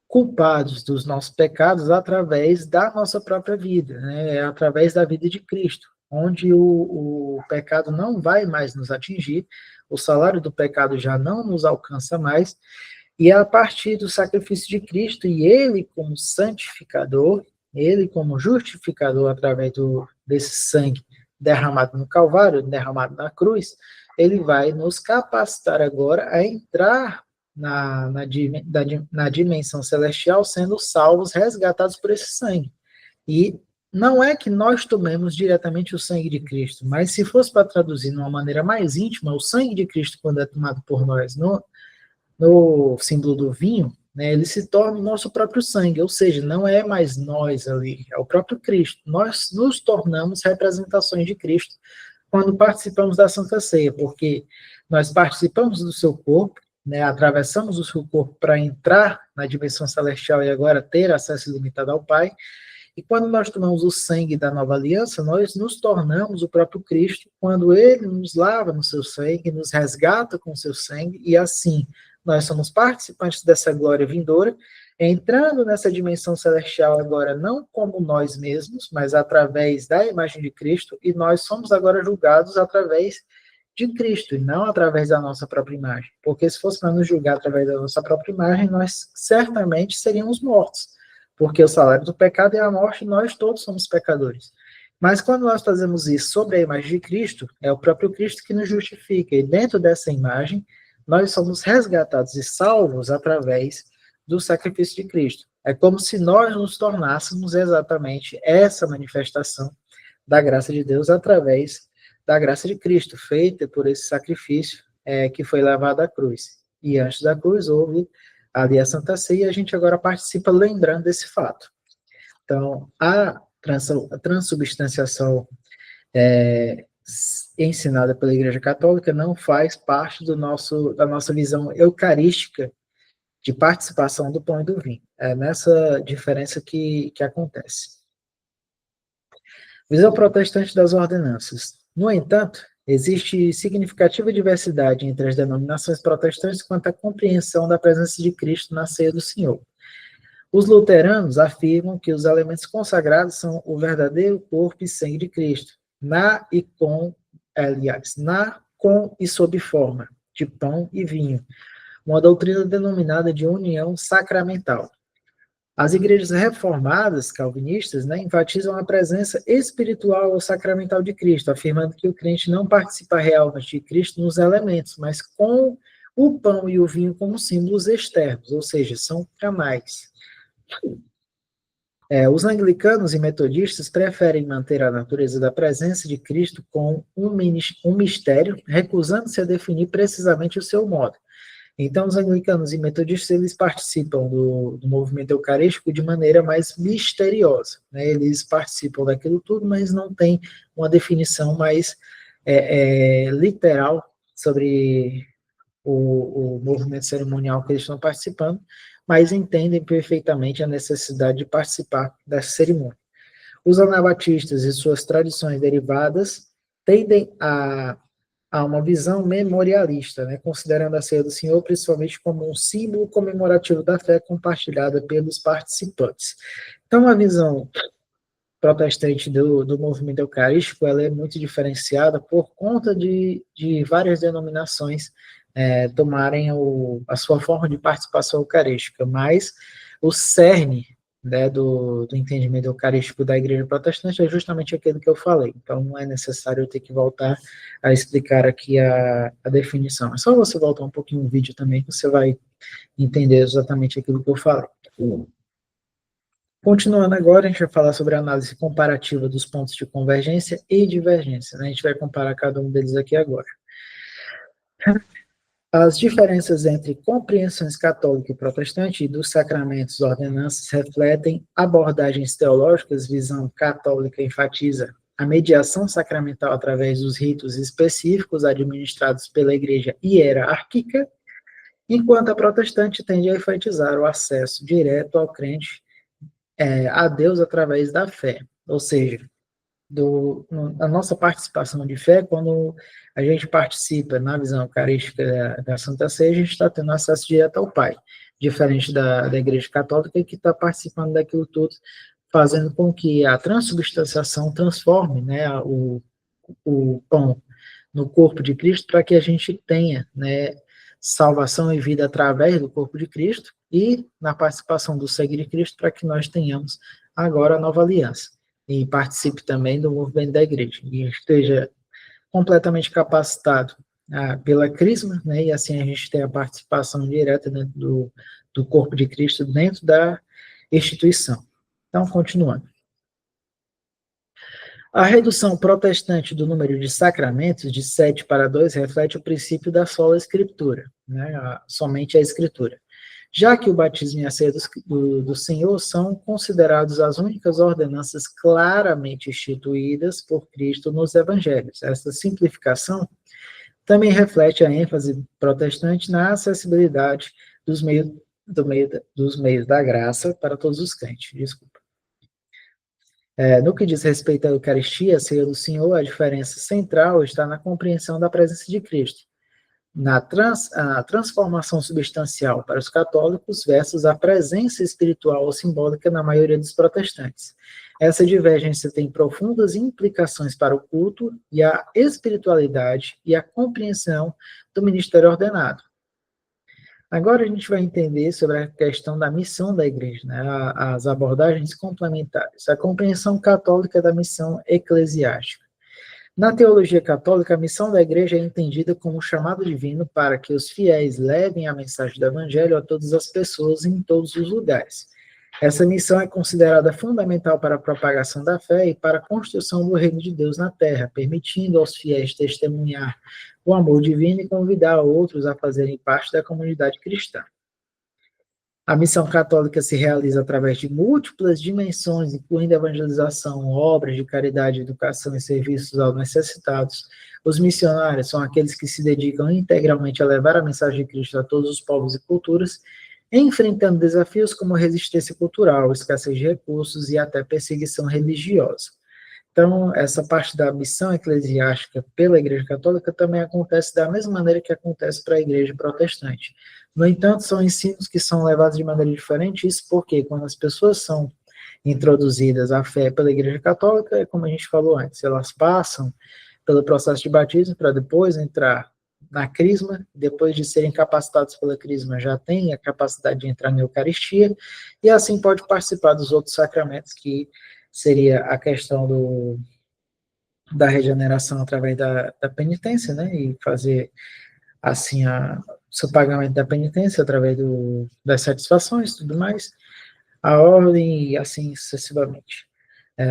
S1: culpados dos nossos pecados através da nossa própria vida, né? Através da vida de Cristo, onde o pecado não vai mais nos atingir, o salário do pecado já não nos alcança mais, e a partir do sacrifício de Cristo, e ele como santificador, ele como justificador através desse sangue derramado no Calvário, derramado na cruz, ele vai nos capacitar agora a entrar na dimensão celestial, sendo salvos, resgatados por esse sangue. E não é que nós tomemos diretamente o sangue de Cristo, mas se fosse para traduzir de uma maneira mais íntima, o sangue de Cristo, quando é tomado por nós no símbolo do vinho, né, ele se torna o nosso próprio sangue, ou seja, não é mais nós ali, é o próprio Cristo. Nós nos tornamos representações de Cristo quando participamos da Santa Ceia, porque nós participamos do seu corpo, né, atravessamos o seu corpo para entrar na dimensão celestial e agora ter acesso ilimitado ao Pai, e quando nós tomamos o sangue da nova aliança, nós nos tornamos o próprio Cristo, quando ele nos lava no seu sangue, nos resgata com o seu sangue, e assim nós somos participantes dessa glória vindoura, entrando nessa dimensão celestial agora não como nós mesmos, mas através da imagem de Cristo, e nós somos agora julgados através de Cristo, e não através da nossa própria imagem. Porque se fosse para nos julgar através da nossa própria imagem, nós certamente seríamos mortos, porque o salário do pecado é a morte, e nós todos somos pecadores. Mas quando nós fazemos isso sobre a imagem de Cristo, é o próprio Cristo que nos justifica, e dentro dessa imagem, nós somos resgatados e salvos através do sacrifício de Cristo. É como se nós nos tornássemos exatamente essa manifestação da graça de Deus através da graça de Cristo, feita por esse sacrifício que foi levado à cruz. E antes da cruz houve ali a Santa Ceia, e a gente agora participa lembrando desse fato. Então, a transubstanciação ensinada pela Igreja Católica não faz parte da nossa visão eucarística de participação do pão e do vinho. É nessa diferença que acontece. Visão protestante das ordenanças. No entanto, existe significativa diversidade entre as denominações protestantes quanto à compreensão da presença de Cristo na ceia do Senhor. Os luteranos afirmam que os elementos consagrados são o verdadeiro corpo e sangue de Cristo, na, com e sob forma de pão e vinho, uma doutrina denominada de união sacramental. As igrejas reformadas, calvinistas, enfatizam a presença espiritual ou sacramental de Cristo, afirmando que o crente não participa realmente de Cristo nos elementos, mas com o pão e o vinho como símbolos externos, ou seja, são canais. Os anglicanos e metodistas preferem manter a natureza da presença de Cristo com um mistério, recusando-se a definir precisamente o seu modo. Então, os anglicanos e metodistas, eles participam do movimento eucarístico de maneira mais misteriosa, né? Eles participam daquilo tudo, mas não tem uma definição mais literal sobre o movimento cerimonial que eles estão participando, mas entendem perfeitamente a necessidade de participar dessa cerimônia. Os anabatistas e suas tradições derivadas tendem a uma visão memorialista, né, considerando a ceia do Senhor principalmente como um símbolo comemorativo da fé compartilhada pelos participantes. Então, a visão protestante do movimento eucarístico, ela é muito diferenciada por conta de várias denominações tomarem a sua forma de participação eucarística, mas o cerne, né, do entendimento eucarístico da igreja protestante é justamente aquilo que eu falei, então não é necessário eu ter que voltar a explicar aqui a definição, é só você voltar um pouquinho no vídeo também, que você vai entender exatamente aquilo que eu falei. Continuando agora, a gente vai falar sobre a análise comparativa dos pontos de convergência e divergência, né? A gente vai comparar cada um deles aqui agora. As diferenças entre compreensões católica e protestante dos sacramentos e ordenanças refletem abordagens teológicas. Visão católica enfatiza a mediação sacramental através dos ritos específicos administrados pela igreja hierárquica, enquanto a protestante tende a enfatizar o acesso direto ao crente a Deus através da fé, ou seja, a nossa participação de fé, quando a gente participa na visão eucarística da Santa Ceia, a gente está tendo acesso direto ao Pai, diferente da Igreja Católica, que está participando daquilo tudo, fazendo com que a transubstanciação transforme, né, o pão no corpo de Cristo, para que a gente tenha, né, salvação e vida através do corpo de Cristo, e na participação do sangue de Cristo, para que nós tenhamos agora a nova aliança, e participe também do movimento da igreja, e esteja completamente capacitado pela crisma, né, e assim a gente tem a participação direta dentro do corpo de Cristo, dentro da instituição. Então, continuando. A redução protestante do número de sacramentos de 7 para 2 reflete o princípio da sola escritura, né, somente a escritura, já que o batismo e a ceia do Senhor são considerados as únicas ordenanças claramente instituídas por Cristo nos evangelhos. Essa simplificação também reflete a ênfase protestante na acessibilidade dos meios da graça para todos os crentes. Desculpa. No que diz respeito à Eucaristia, a ceia do Senhor, a diferença central está na compreensão da presença de Cristo, na transformação substancial para os católicos versus a presença espiritual ou simbólica na maioria dos protestantes. Essa divergência tem profundas implicações para o culto e a espiritualidade e a compreensão do ministério ordenado. Agora a gente vai entender sobre a questão da missão da igreja, né? As abordagens complementares, a compreensão católica da missão eclesiástica. Na teologia católica, a missão da igreja é entendida como um chamado divino para que os fiéis levem a mensagem do evangelho a todas as pessoas em todos os lugares. Essa missão é considerada fundamental para a propagação da fé e para a construção do reino de Deus na terra, permitindo aos fiéis testemunhar o amor divino e convidar outros a fazerem parte da comunidade cristã. A missão católica se realiza através de múltiplas dimensões, incluindo evangelização, obras de caridade, educação e serviços aos necessitados. Os missionários são aqueles que se dedicam integralmente a levar a mensagem de Cristo a todos os povos e culturas, enfrentando desafios como resistência cultural, escassez de recursos e até perseguição religiosa. Então, essa parte da missão eclesiástica pela Igreja Católica também acontece da mesma maneira que acontece para a Igreja Protestante. No entanto, são ensinos que são levados de maneira diferente, isso porque quando as pessoas são introduzidas à fé pela Igreja Católica, como a gente falou antes, elas passam pelo processo de batismo para depois entrar na crisma, depois de serem capacitados pela crisma, já têm a capacidade de entrar na Eucaristia, e assim pode participar dos outros sacramentos, que seria a questão da regeneração através da penitência, né, e fazer, assim, o seu pagamento da penitência através das satisfações e tudo mais, a ordem e assim sucessivamente.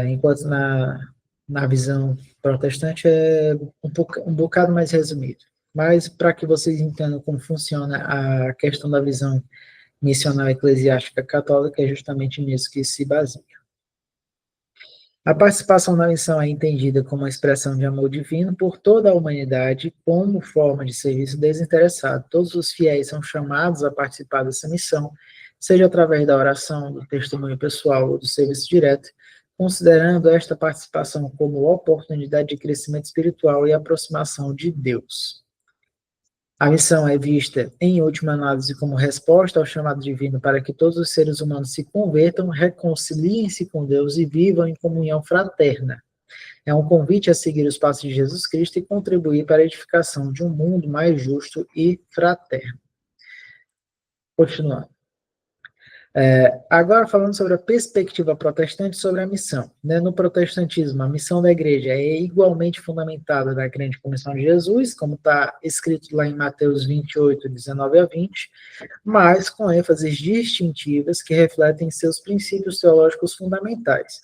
S1: Enquanto na visão protestante é um bocado mais resumido. mas para que vocês entendam como funciona a questão da visão missional eclesiástica católica, é justamente nisso que se baseia. A participação na missão é entendida como uma expressão de amor divino por toda a humanidade como forma de serviço desinteressado. Todos os fiéis são chamados a participar dessa missão, seja através da oração, do testemunho pessoal ou do serviço direto, considerando esta participação como oportunidade de crescimento espiritual e aproximação de Deus. A missão é vista, em última análise, como resposta ao chamado divino para que todos os seres humanos se convertam, reconciliem-se com Deus e vivam em comunhão fraterna. É um convite a seguir os passos de Jesus Cristo e contribuir para a edificação de um mundo mais justo e fraterno. Continuando. Agora falando sobre a perspectiva protestante sobre a missão. No protestantismo, a missão da igreja é igualmente fundamentada na grande comissão de Jesus, como está escrito lá em Mateus 28, 19 a 20, mas com ênfases distintivas que refletem seus princípios teológicos fundamentais.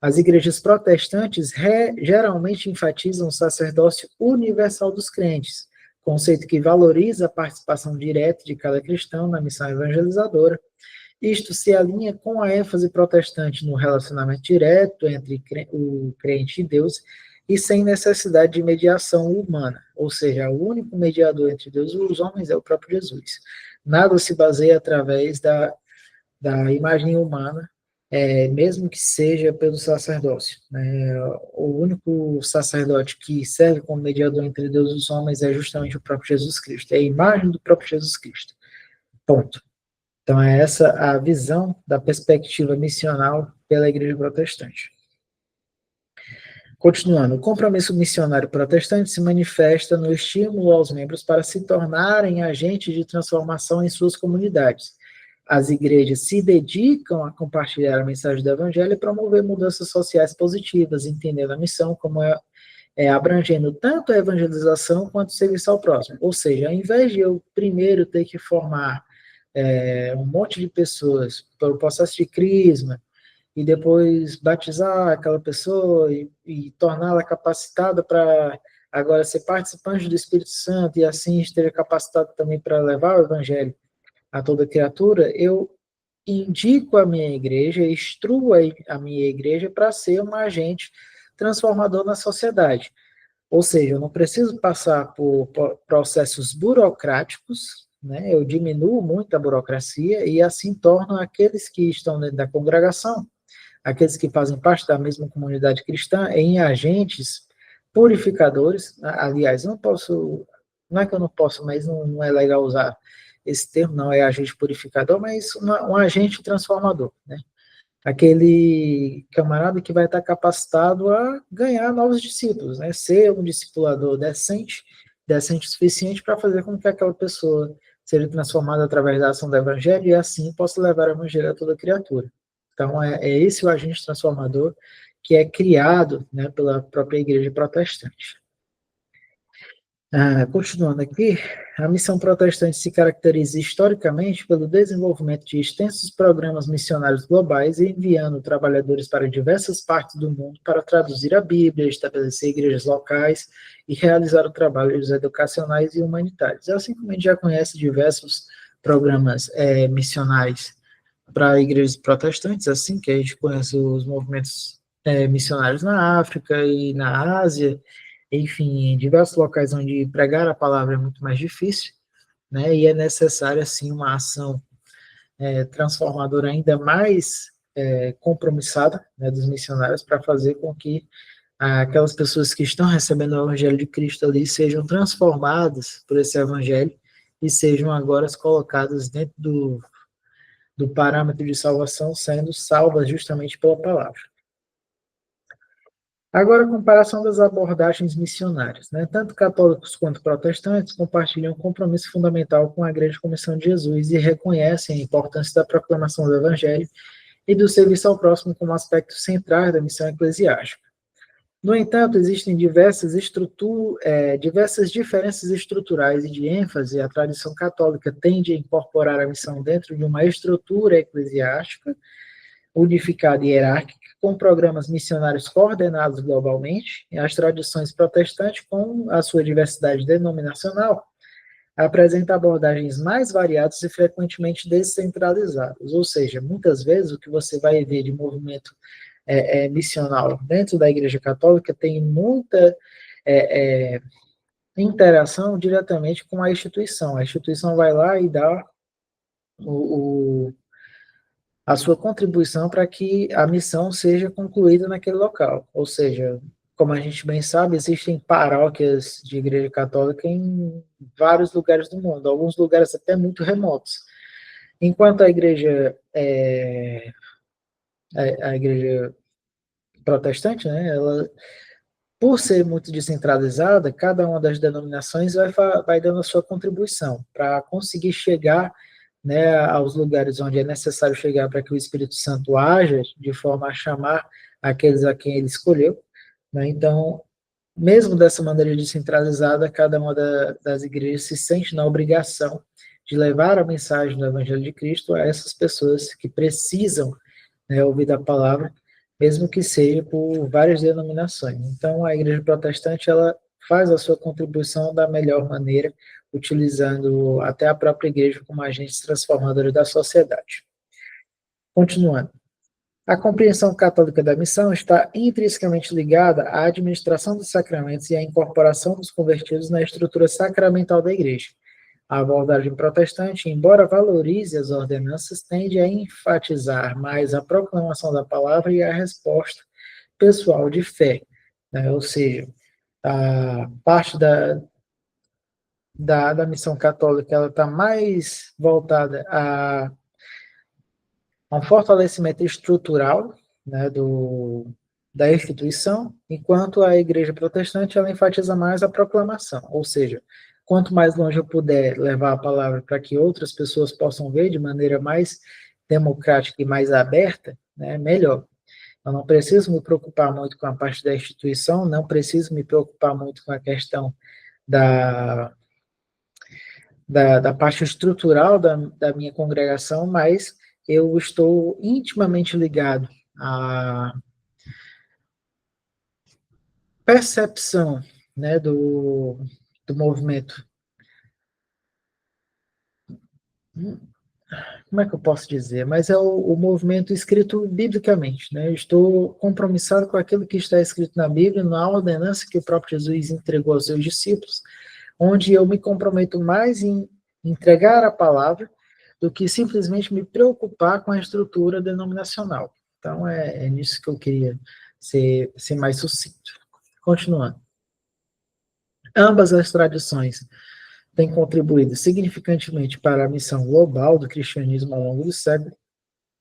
S1: As igrejas protestantes geralmente enfatizam o sacerdócio universal dos crentes, conceito que valoriza a participação direta de cada cristão na missão evangelizadora. Isto se alinha com a ênfase protestante no relacionamento direto entre o crente e Deus e sem necessidade de mediação humana, ou seja, o único mediador entre Deus e os homens é o próprio Jesus. Nada se baseia através da imagem humana, mesmo que seja pelo sacerdócio. O único sacerdote que serve como mediador entre Deus e os homens é justamente o próprio Jesus Cristo, é a imagem do próprio Jesus Cristo. Ponto. Então, é essa a visão da perspectiva missional pela Igreja Protestante. Continuando, o compromisso missionário protestante se manifesta no estímulo aos membros para se tornarem agentes de transformação em suas comunidades. As igrejas se dedicam a compartilhar a mensagem do Evangelho e promover mudanças sociais positivas, entendendo a missão como abrangendo tanto a evangelização quanto o serviço ao próximo. Ou seja, ao invés de eu primeiro ter que formar um monte de pessoas para o processo de crisma e depois batizar aquela pessoa e torná-la capacitada para agora ser participante do Espírito Santo e assim esteja capacitado também para levar o Evangelho a toda criatura, eu indico a minha igreja, instruo a minha igreja para ser um agente transformador na sociedade. Ou seja, eu não preciso passar por processos burocráticos, eu diminuo muito a burocracia e assim torno aqueles que estão dentro da congregação, aqueles que fazem parte da mesma comunidade cristã, em agentes purificadores. Aliás, não é que eu não posso, mas não é legal usar esse termo, não é agente purificador, mas um agente transformador, aquele camarada que vai estar capacitado a ganhar novos discípulos, ser um discipulador decente o suficiente para fazer com que aquela pessoa seja transformada através da ação do Evangelho e assim possa levar o Evangelho a toda criatura. Então, é esse o agente transformador que é criado pela própria Igreja Protestante. Continuando aqui, a missão protestante se caracteriza historicamente pelo desenvolvimento de extensos programas missionários globais, enviando trabalhadores para diversas partes do mundo para traduzir a Bíblia, estabelecer igrejas locais e realizar trabalhos educacionais e humanitários. Assim como a gente já conhece diversos programas missionários para igrejas protestantes, assim que a gente conhece os movimentos missionários na África e na Ásia, enfim, em diversos locais onde pregar a palavra é muito mais difícil, e é necessária, assim, uma ação transformadora ainda mais compromissada dos missionários para fazer com que aquelas pessoas que estão recebendo o Evangelho de Cristo ali sejam transformadas por esse Evangelho e sejam agora colocadas dentro do parâmetro de salvação, sendo salvas justamente pela palavra. Agora, a comparação das abordagens missionárias. Tanto católicos quanto protestantes compartilham um compromisso fundamental com a Grande Comissão de Jesus e reconhecem a importância da proclamação do Evangelho e do serviço ao próximo como aspectos centrais da missão eclesiástica. No entanto, existem diversas diferenças estruturais e de ênfase. A tradição católica tende a incorporar a missão dentro de uma estrutura eclesiástica, unificada e hierárquica, com programas missionários coordenados globalmente, e as tradições protestantes, com a sua diversidade denominacional, apresenta abordagens mais variadas e frequentemente descentralizadas. Ou seja, muitas vezes o que você vai ver de movimento missional dentro da Igreja Católica tem muita interação diretamente com a instituição. A instituição vai lá e dá a sua contribuição para que a missão seja concluída naquele local. Ou seja, como a gente bem sabe, existem paróquias de Igreja Católica em vários lugares do mundo, alguns lugares até muito remotos. Enquanto a igreja protestante, né, ela, por ser muito descentralizada, cada uma das denominações vai dando a sua contribuição para conseguir chegar, né, aos lugares onde é necessário chegar para que o Espírito Santo haja de forma a chamar aqueles a quem ele escolheu, né? Então, mesmo dessa maneira descentralizada, cada uma das igrejas se sente na obrigação de levar a mensagem do Evangelho de Cristo a essas pessoas que precisam, né, ouvir da palavra, mesmo que seja por várias denominações. Então, a igreja protestante, ela faz a sua contribuição da melhor maneira, utilizando até a própria igreja como agente transformador da sociedade. Continuando. A compreensão católica da missão está intrinsecamente ligada à administração dos sacramentos e à incorporação dos convertidos na estrutura sacramental da igreja. A abordagem protestante, embora valorize as ordenanças, tende a enfatizar mais a proclamação da palavra e a resposta pessoal de fé, né? Ou seja, a parte da missão católica ela está mais voltada a um fortalecimento estrutural, né, da instituição, enquanto a igreja protestante ela enfatiza mais a proclamação, ou seja, quanto mais longe eu puder levar a palavra para que outras pessoas possam ver de maneira mais democrática e mais aberta, né, melhor. Eu não preciso me preocupar muito com a parte da instituição, não preciso me preocupar muito com a questão da, da parte estrutural da minha congregação, mas eu estou intimamente ligado à percepção, né, do movimento. Como é que eu posso dizer? Mas é o movimento escrito biblicamente, né? Eu estou compromissado com aquilo que está escrito na Bíblia, na ordenança que o próprio Jesus entregou aos seus discípulos, onde eu me comprometo mais em entregar a palavra do que simplesmente me preocupar com a estrutura denominacional. Então, é nisso que eu queria ser mais sucinto. Continuando. Ambas as tradições têm contribuído significantemente para a missão global do cristianismo ao longo do século,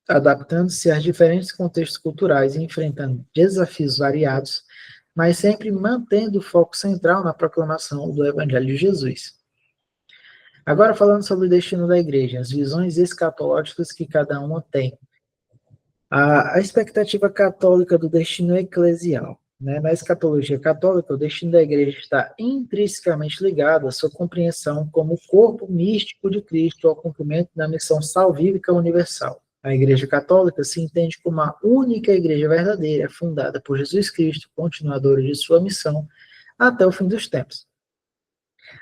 S1: adaptando-se aos diferentes contextos culturais e enfrentando desafios variados, mas sempre mantendo o foco central na proclamação do Evangelho de Jesus. Agora falando sobre o destino da igreja, as visões escatológicas que cada uma tem. A expectativa católica do destino eclesial. Né? Na escatologia católica, o destino da igreja está intrinsecamente ligado à sua compreensão como corpo místico de Cristo ao cumprimento da missão salvífica universal. A Igreja Católica se entende como a única igreja verdadeira, fundada por Jesus Cristo, continuadora de sua missão, até o fim dos tempos.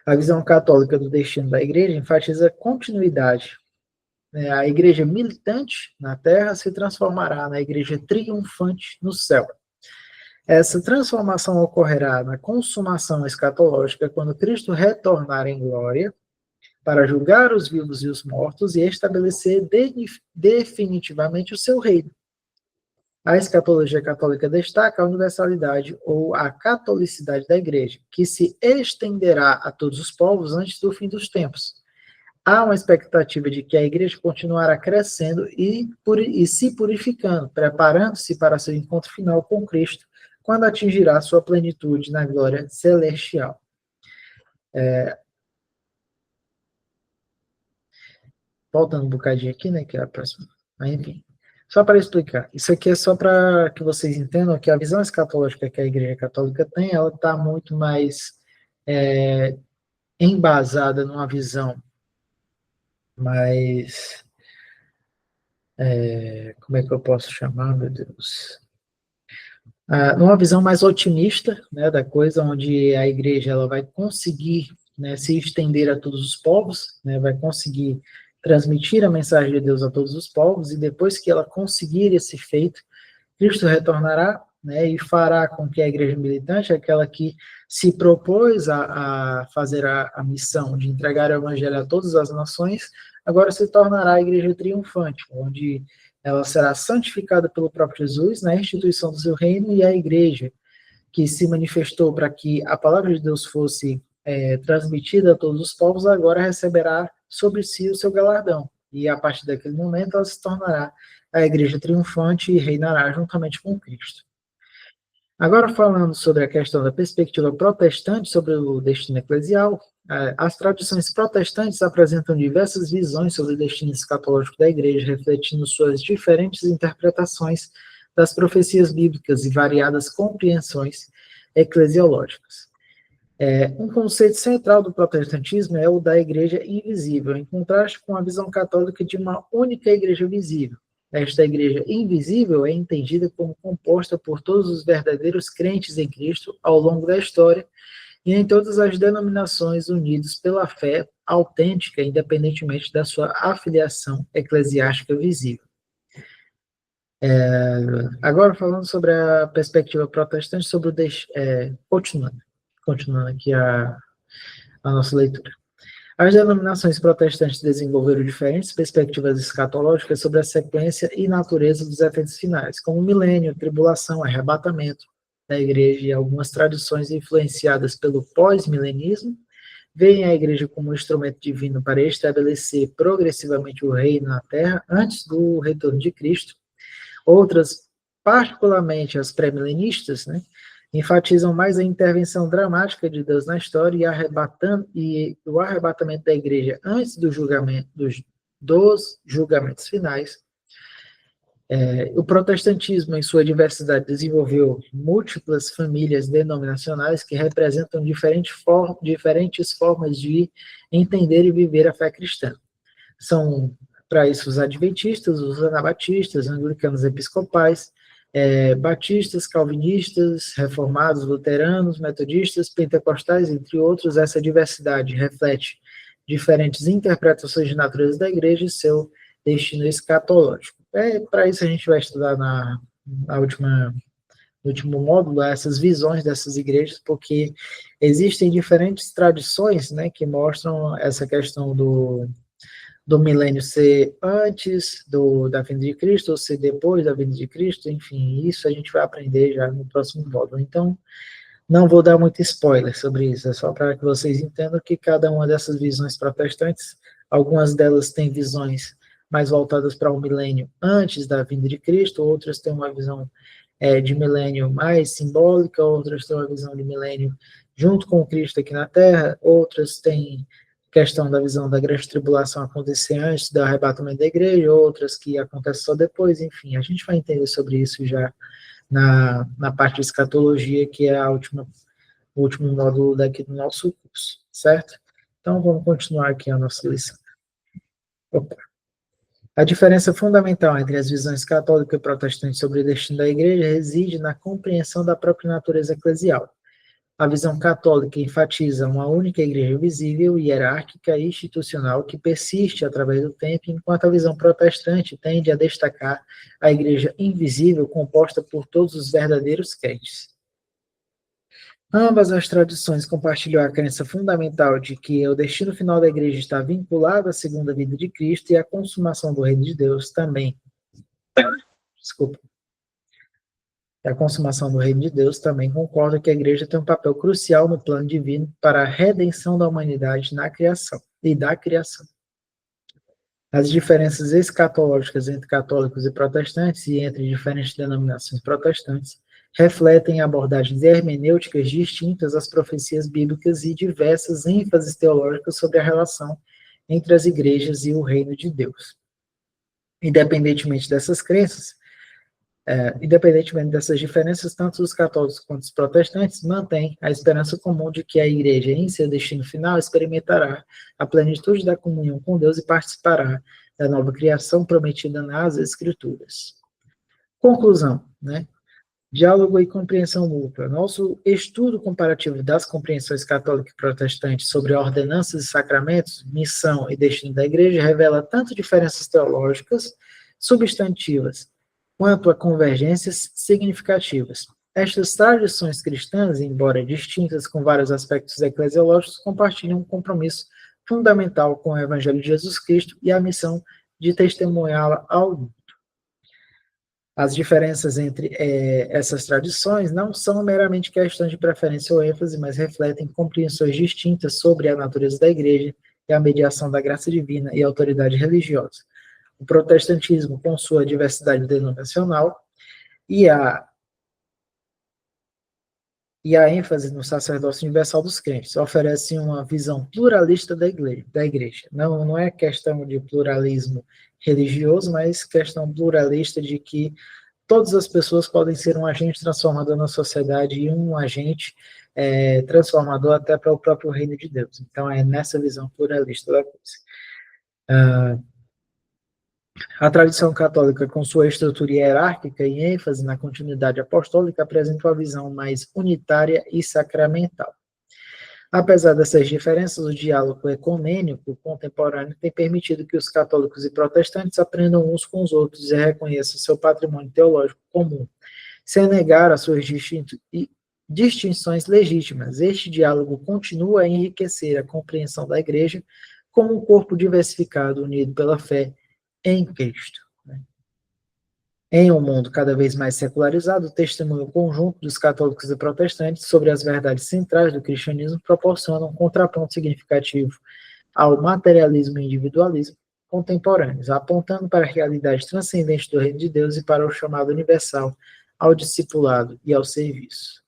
S1: A visão católica do destino da igreja enfatiza a continuidade. A igreja militante na terra se transformará na igreja triunfante no céu. Essa transformação ocorrerá na consumação escatológica quando Cristo retornar em glória para julgar os vivos e os mortos e estabelecer definitivamente o seu reino. A escatologia católica destaca a universalidade ou a catolicidade da igreja, que se estenderá a todos os povos antes do fim dos tempos. Há uma expectativa de que a igreja continuará crescendo e se purificando, preparando-se para seu encontro final com Cristo, quando atingirá sua plenitude na glória celestial. Voltando um bocadinho aqui, né, que é a próxima. Mas, enfim, só para explicar. Isso aqui é só para que vocês entendam que a visão escatológica que a Igreja Católica tem, ela está muito mais embasada numa visão mais como é que eu posso chamar, meu Deus? Numa visão mais otimista, né, da coisa, onde a igreja ela vai conseguir, né, se estender a todos os povos, né, vai conseguir transmitir a mensagem de Deus a todos os povos, e depois que ela conseguir esse feito, Cristo retornará, né, e fará com que a igreja militante, aquela que se propôs a fazer a missão de entregar o evangelho a todas as nações, agora se tornará a igreja triunfante, onde ela será santificada pelo próprio Jesus na instituição do seu reino, e a igreja que se manifestou para que a palavra de Deus fosse transmitida a todos os povos, agora receberá sobre si o seu galardão. E a partir daquele momento ela se tornará a igreja triunfante e reinará juntamente com Cristo. Agora, falando sobre a questão da perspectiva protestante sobre o destino eclesial, as tradições protestantes apresentam diversas visões sobre o destino escatológico da igreja, refletindo suas diferentes interpretações das profecias bíblicas e variadas compreensões eclesiológicas. Um conceito central do protestantismo é o da igreja invisível, em contraste com a visão católica de uma única igreja visível. Esta igreja invisível é entendida como composta por todos os verdadeiros crentes em Cristo ao longo da história e em todas as denominações unidos pela fé autêntica, independentemente da sua afiliação eclesiástica visível. Agora, falando sobre a perspectiva protestante, sobre continuando aqui a nossa leitura. As denominações protestantes desenvolveram diferentes perspectivas escatológicas sobre a sequência e natureza dos eventos finais, como o milênio, tribulação, arrebatamento da igreja, e algumas tradições influenciadas pelo pós-milenismo veem a igreja como um instrumento divino para estabelecer progressivamente o reino na terra antes do retorno de Cristo. Outras, particularmente as pré-milenistas, né, enfatizam mais a intervenção dramática de Deus na história e o arrebatamento da igreja antes do julgamento, dos julgamentos finais. O protestantismo, em sua diversidade, desenvolveu múltiplas famílias denominacionais que representam diferentes formas de entender e viver a fé cristã. São, para isso, os adventistas, os anabatistas, anglicanos episcopais, batistas, calvinistas, reformados, luteranos, metodistas, pentecostais, entre outros. Essa diversidade reflete diferentes interpretações de natureza da igreja e seu destino escatológico. Para isso a gente vai estudar no último módulo essas visões dessas igrejas, porque existem diferentes tradições, né, que mostram essa questão do milênio ser antes da vinda de Cristo, ou ser depois da vinda de Cristo, enfim, isso a gente vai aprender já no próximo módulo. Então, não vou dar muito spoiler sobre isso, é só para que vocês entendam que cada uma dessas visões protestantes, algumas delas têm visões mais voltadas para o milênio antes da vinda de Cristo, outras têm uma visão de milênio mais simbólica, outras têm uma visão de milênio junto com Cristo aqui na Terra, outras têm questão da visão da grande tribulação acontecer antes do arrebatamento da igreja, outras que acontecem só depois, enfim, a gente vai entender sobre isso já na parte de escatologia, que é o último módulo daqui do nosso curso, certo? Então, vamos continuar aqui a nossa lição. Opa. A diferença fundamental entre as visões católica e protestante sobre o destino da igreja reside na compreensão da própria natureza eclesial. A visão católica enfatiza uma única igreja visível, hierárquica e institucional que persiste através do tempo, enquanto a visão protestante tende a destacar a igreja invisível composta por todos os verdadeiros crentes. Ambas as tradições compartilham a crença fundamental de que o destino final da igreja está vinculado à segunda vinda de Cristo e à consumação do reino de Deus também. Desculpa. A consumação do reino de Deus também concorda que a igreja tem um papel crucial no plano divino para a redenção da humanidade na criação e da criação. As diferenças escatológicas entre católicos e protestantes e entre diferentes denominações protestantes refletem abordagens hermenêuticas distintas às profecias bíblicas e diversas ênfases teológicas sobre a relação entre as igrejas e o reino de Deus. Independentemente dessas crenças, independentemente dessas diferenças, tanto os católicos quanto os protestantes mantêm a esperança comum de que a igreja, em seu destino final, experimentará a plenitude da comunhão com Deus e participará da nova criação prometida nas Escrituras. Conclusão, né? Diálogo e compreensão mútua. Nosso estudo comparativo das compreensões católica e protestante sobre ordenanças e sacramentos, missão e destino da Igreja revela tanto diferenças teológicas substantivas quanto a convergências significativas. Estas tradições cristãs, embora distintas com vários aspectos eclesiológicos, compartilham um compromisso fundamental com o Evangelho de Jesus Cristo e a missão de testemunhá-la ao mundo. As diferenças entre essas tradições não são meramente questões de preferência ou ênfase, mas refletem compreensões distintas sobre a natureza da Igreja e a mediação da graça divina e autoridade religiosa. O protestantismo, com sua diversidade denominacional, e a ênfase no sacerdócio universal dos crentes, oferece uma visão pluralista da igreja. Não é questão de pluralismo religioso, mas questão pluralista de que todas as pessoas podem ser um agente transformador na sociedade e um agente transformador até para o próprio reino de Deus. Então, é nessa visão pluralista da coisa. A tradição católica, com sua estrutura hierárquica e ênfase na continuidade apostólica, apresenta uma visão mais unitária e sacramental. Apesar dessas diferenças, o diálogo ecumênico contemporâneo tem permitido que os católicos e protestantes aprendam uns com os outros e reconheçam seu patrimônio teológico comum, sem negar as suas distinções legítimas. Este diálogo continua a enriquecer a compreensão da Igreja como um corpo diversificado unido pela fé em Cristo. Em um mundo cada vez mais secularizado, o testemunho conjunto dos católicos e protestantes sobre as verdades centrais do cristianismo proporciona um contraponto significativo ao materialismo e individualismo contemporâneos, apontando para a realidade transcendente do reino de Deus e para o chamado universal ao discipulado e ao serviço.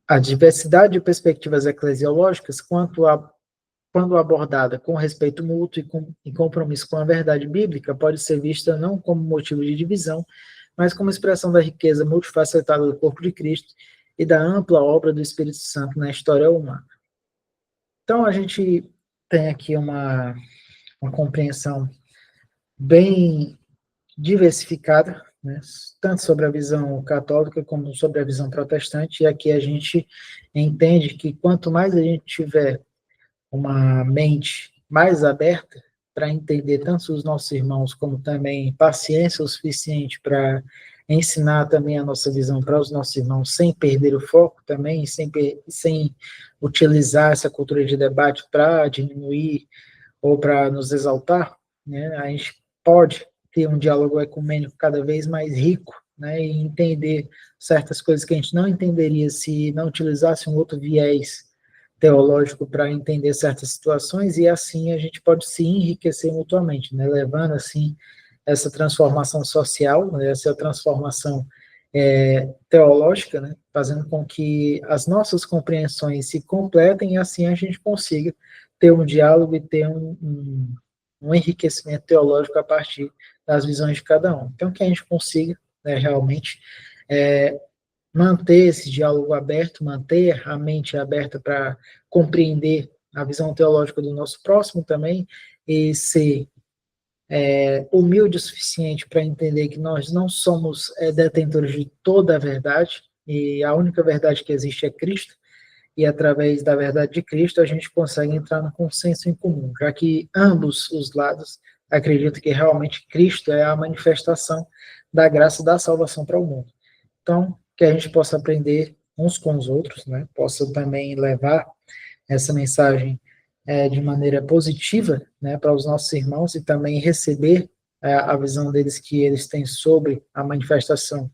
S1: A diversidade de perspectivas eclesiológicas, quando abordada com respeito mútuo e compromisso com a verdade bíblica, pode ser vista não como motivo de divisão, mas como expressão da riqueza multifacetada do corpo de Cristo e da ampla obra do Espírito Santo na história humana. Então, a gente tem aqui uma compreensão bem diversificada, né, tanto sobre a visão católica como sobre a visão protestante, e aqui a gente entende que quanto mais a gente tiver uma mente mais aberta para entender tanto os nossos irmãos, como também paciência o suficiente para ensinar também a nossa visão para os nossos irmãos, sem perder o foco também, sem utilizar essa cultura de debate para diminuir ou para nos exaltar, né, a gente pode ter um diálogo ecumênico cada vez mais rico, né, e entender certas coisas que a gente não entenderia se não utilizasse um outro viés teológico para entender certas situações, e assim a gente pode se enriquecer mutuamente, né, levando assim essa transformação social, né, essa transformação teológica, né, fazendo com que as nossas compreensões se completem e assim a gente consiga ter um diálogo e ter um enriquecimento teológico a partir das visões de cada um. Então, que a gente consiga, né, realmente manter esse diálogo aberto, manter a mente aberta para compreender a visão teológica do nosso próximo também, e ser humilde o suficiente para entender que nós não somos detentores de toda a verdade, e a única verdade que existe é Cristo, e através da verdade de Cristo a gente consegue entrar no consenso em comum, já que ambos os lados acreditam que realmente Cristo é a manifestação da graça da salvação para o mundo. Então, que a gente possa aprender uns com os outros, né? Possa também levar essa mensagem de maneira positiva, né, para os nossos irmãos e também receber a visão deles que eles têm sobre a manifestação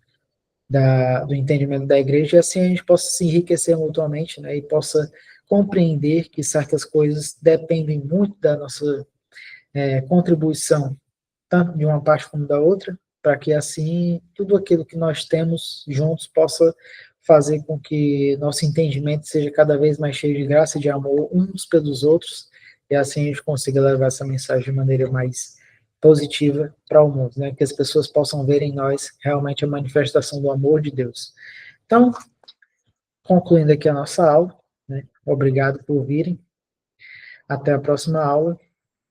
S1: do entendimento da igreja, e assim a gente possa se enriquecer mutuamente, né, e possa compreender que certas coisas dependem muito da nossa contribuição, tanto de uma parte como da outra, para que assim tudo aquilo que nós temos juntos possa fazer com que nosso entendimento seja cada vez mais cheio de graça e de amor uns pelos outros, e assim a gente consiga levar essa mensagem de maneira mais positiva para o mundo, né? Que as pessoas possam ver em nós realmente a manifestação do amor de Deus. Então, concluindo aqui a nossa aula, né? Obrigado por virem. Até a próxima aula.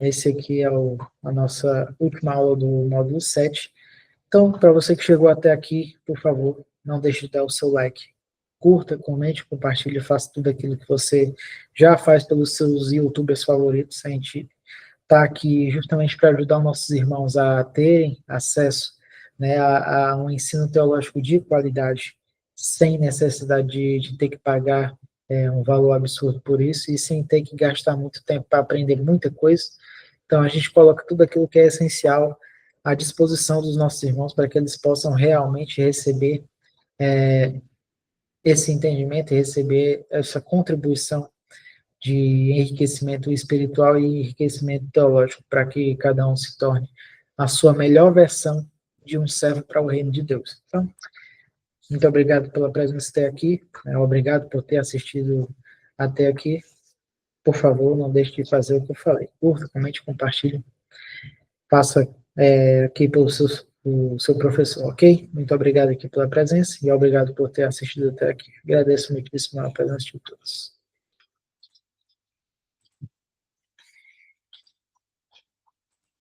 S1: Esse aqui é a nossa última aula do módulo 7. Então, para você que chegou até aqui, por favor, não deixe de dar o seu like. Curta, comente, compartilhe, faça tudo aquilo que você já faz pelos seus YouTubers favoritos. A gente está aqui justamente para ajudar nossos irmãos a terem acesso, né, a um ensino teológico de qualidade, sem necessidade de ter que pagar um valor absurdo por isso, e sem ter que gastar muito tempo para aprender muita coisa. Então, a gente coloca tudo aquilo que é essencial à disposição dos nossos irmãos para que eles possam realmente receber esse entendimento e receber essa contribuição de enriquecimento espiritual e enriquecimento teológico, para que cada um se torne a sua melhor versão de um servo para o reino de Deus. Então, muito obrigado pela presença até aqui, obrigado por ter assistido até aqui. Por favor, não deixe de fazer o que eu falei. Curta, comente, compartilhe, faça aqui pelo o seu professor, ok? Muito obrigado aqui pela presença e obrigado por ter assistido até aqui. Agradeço muitíssimo a presença de todos.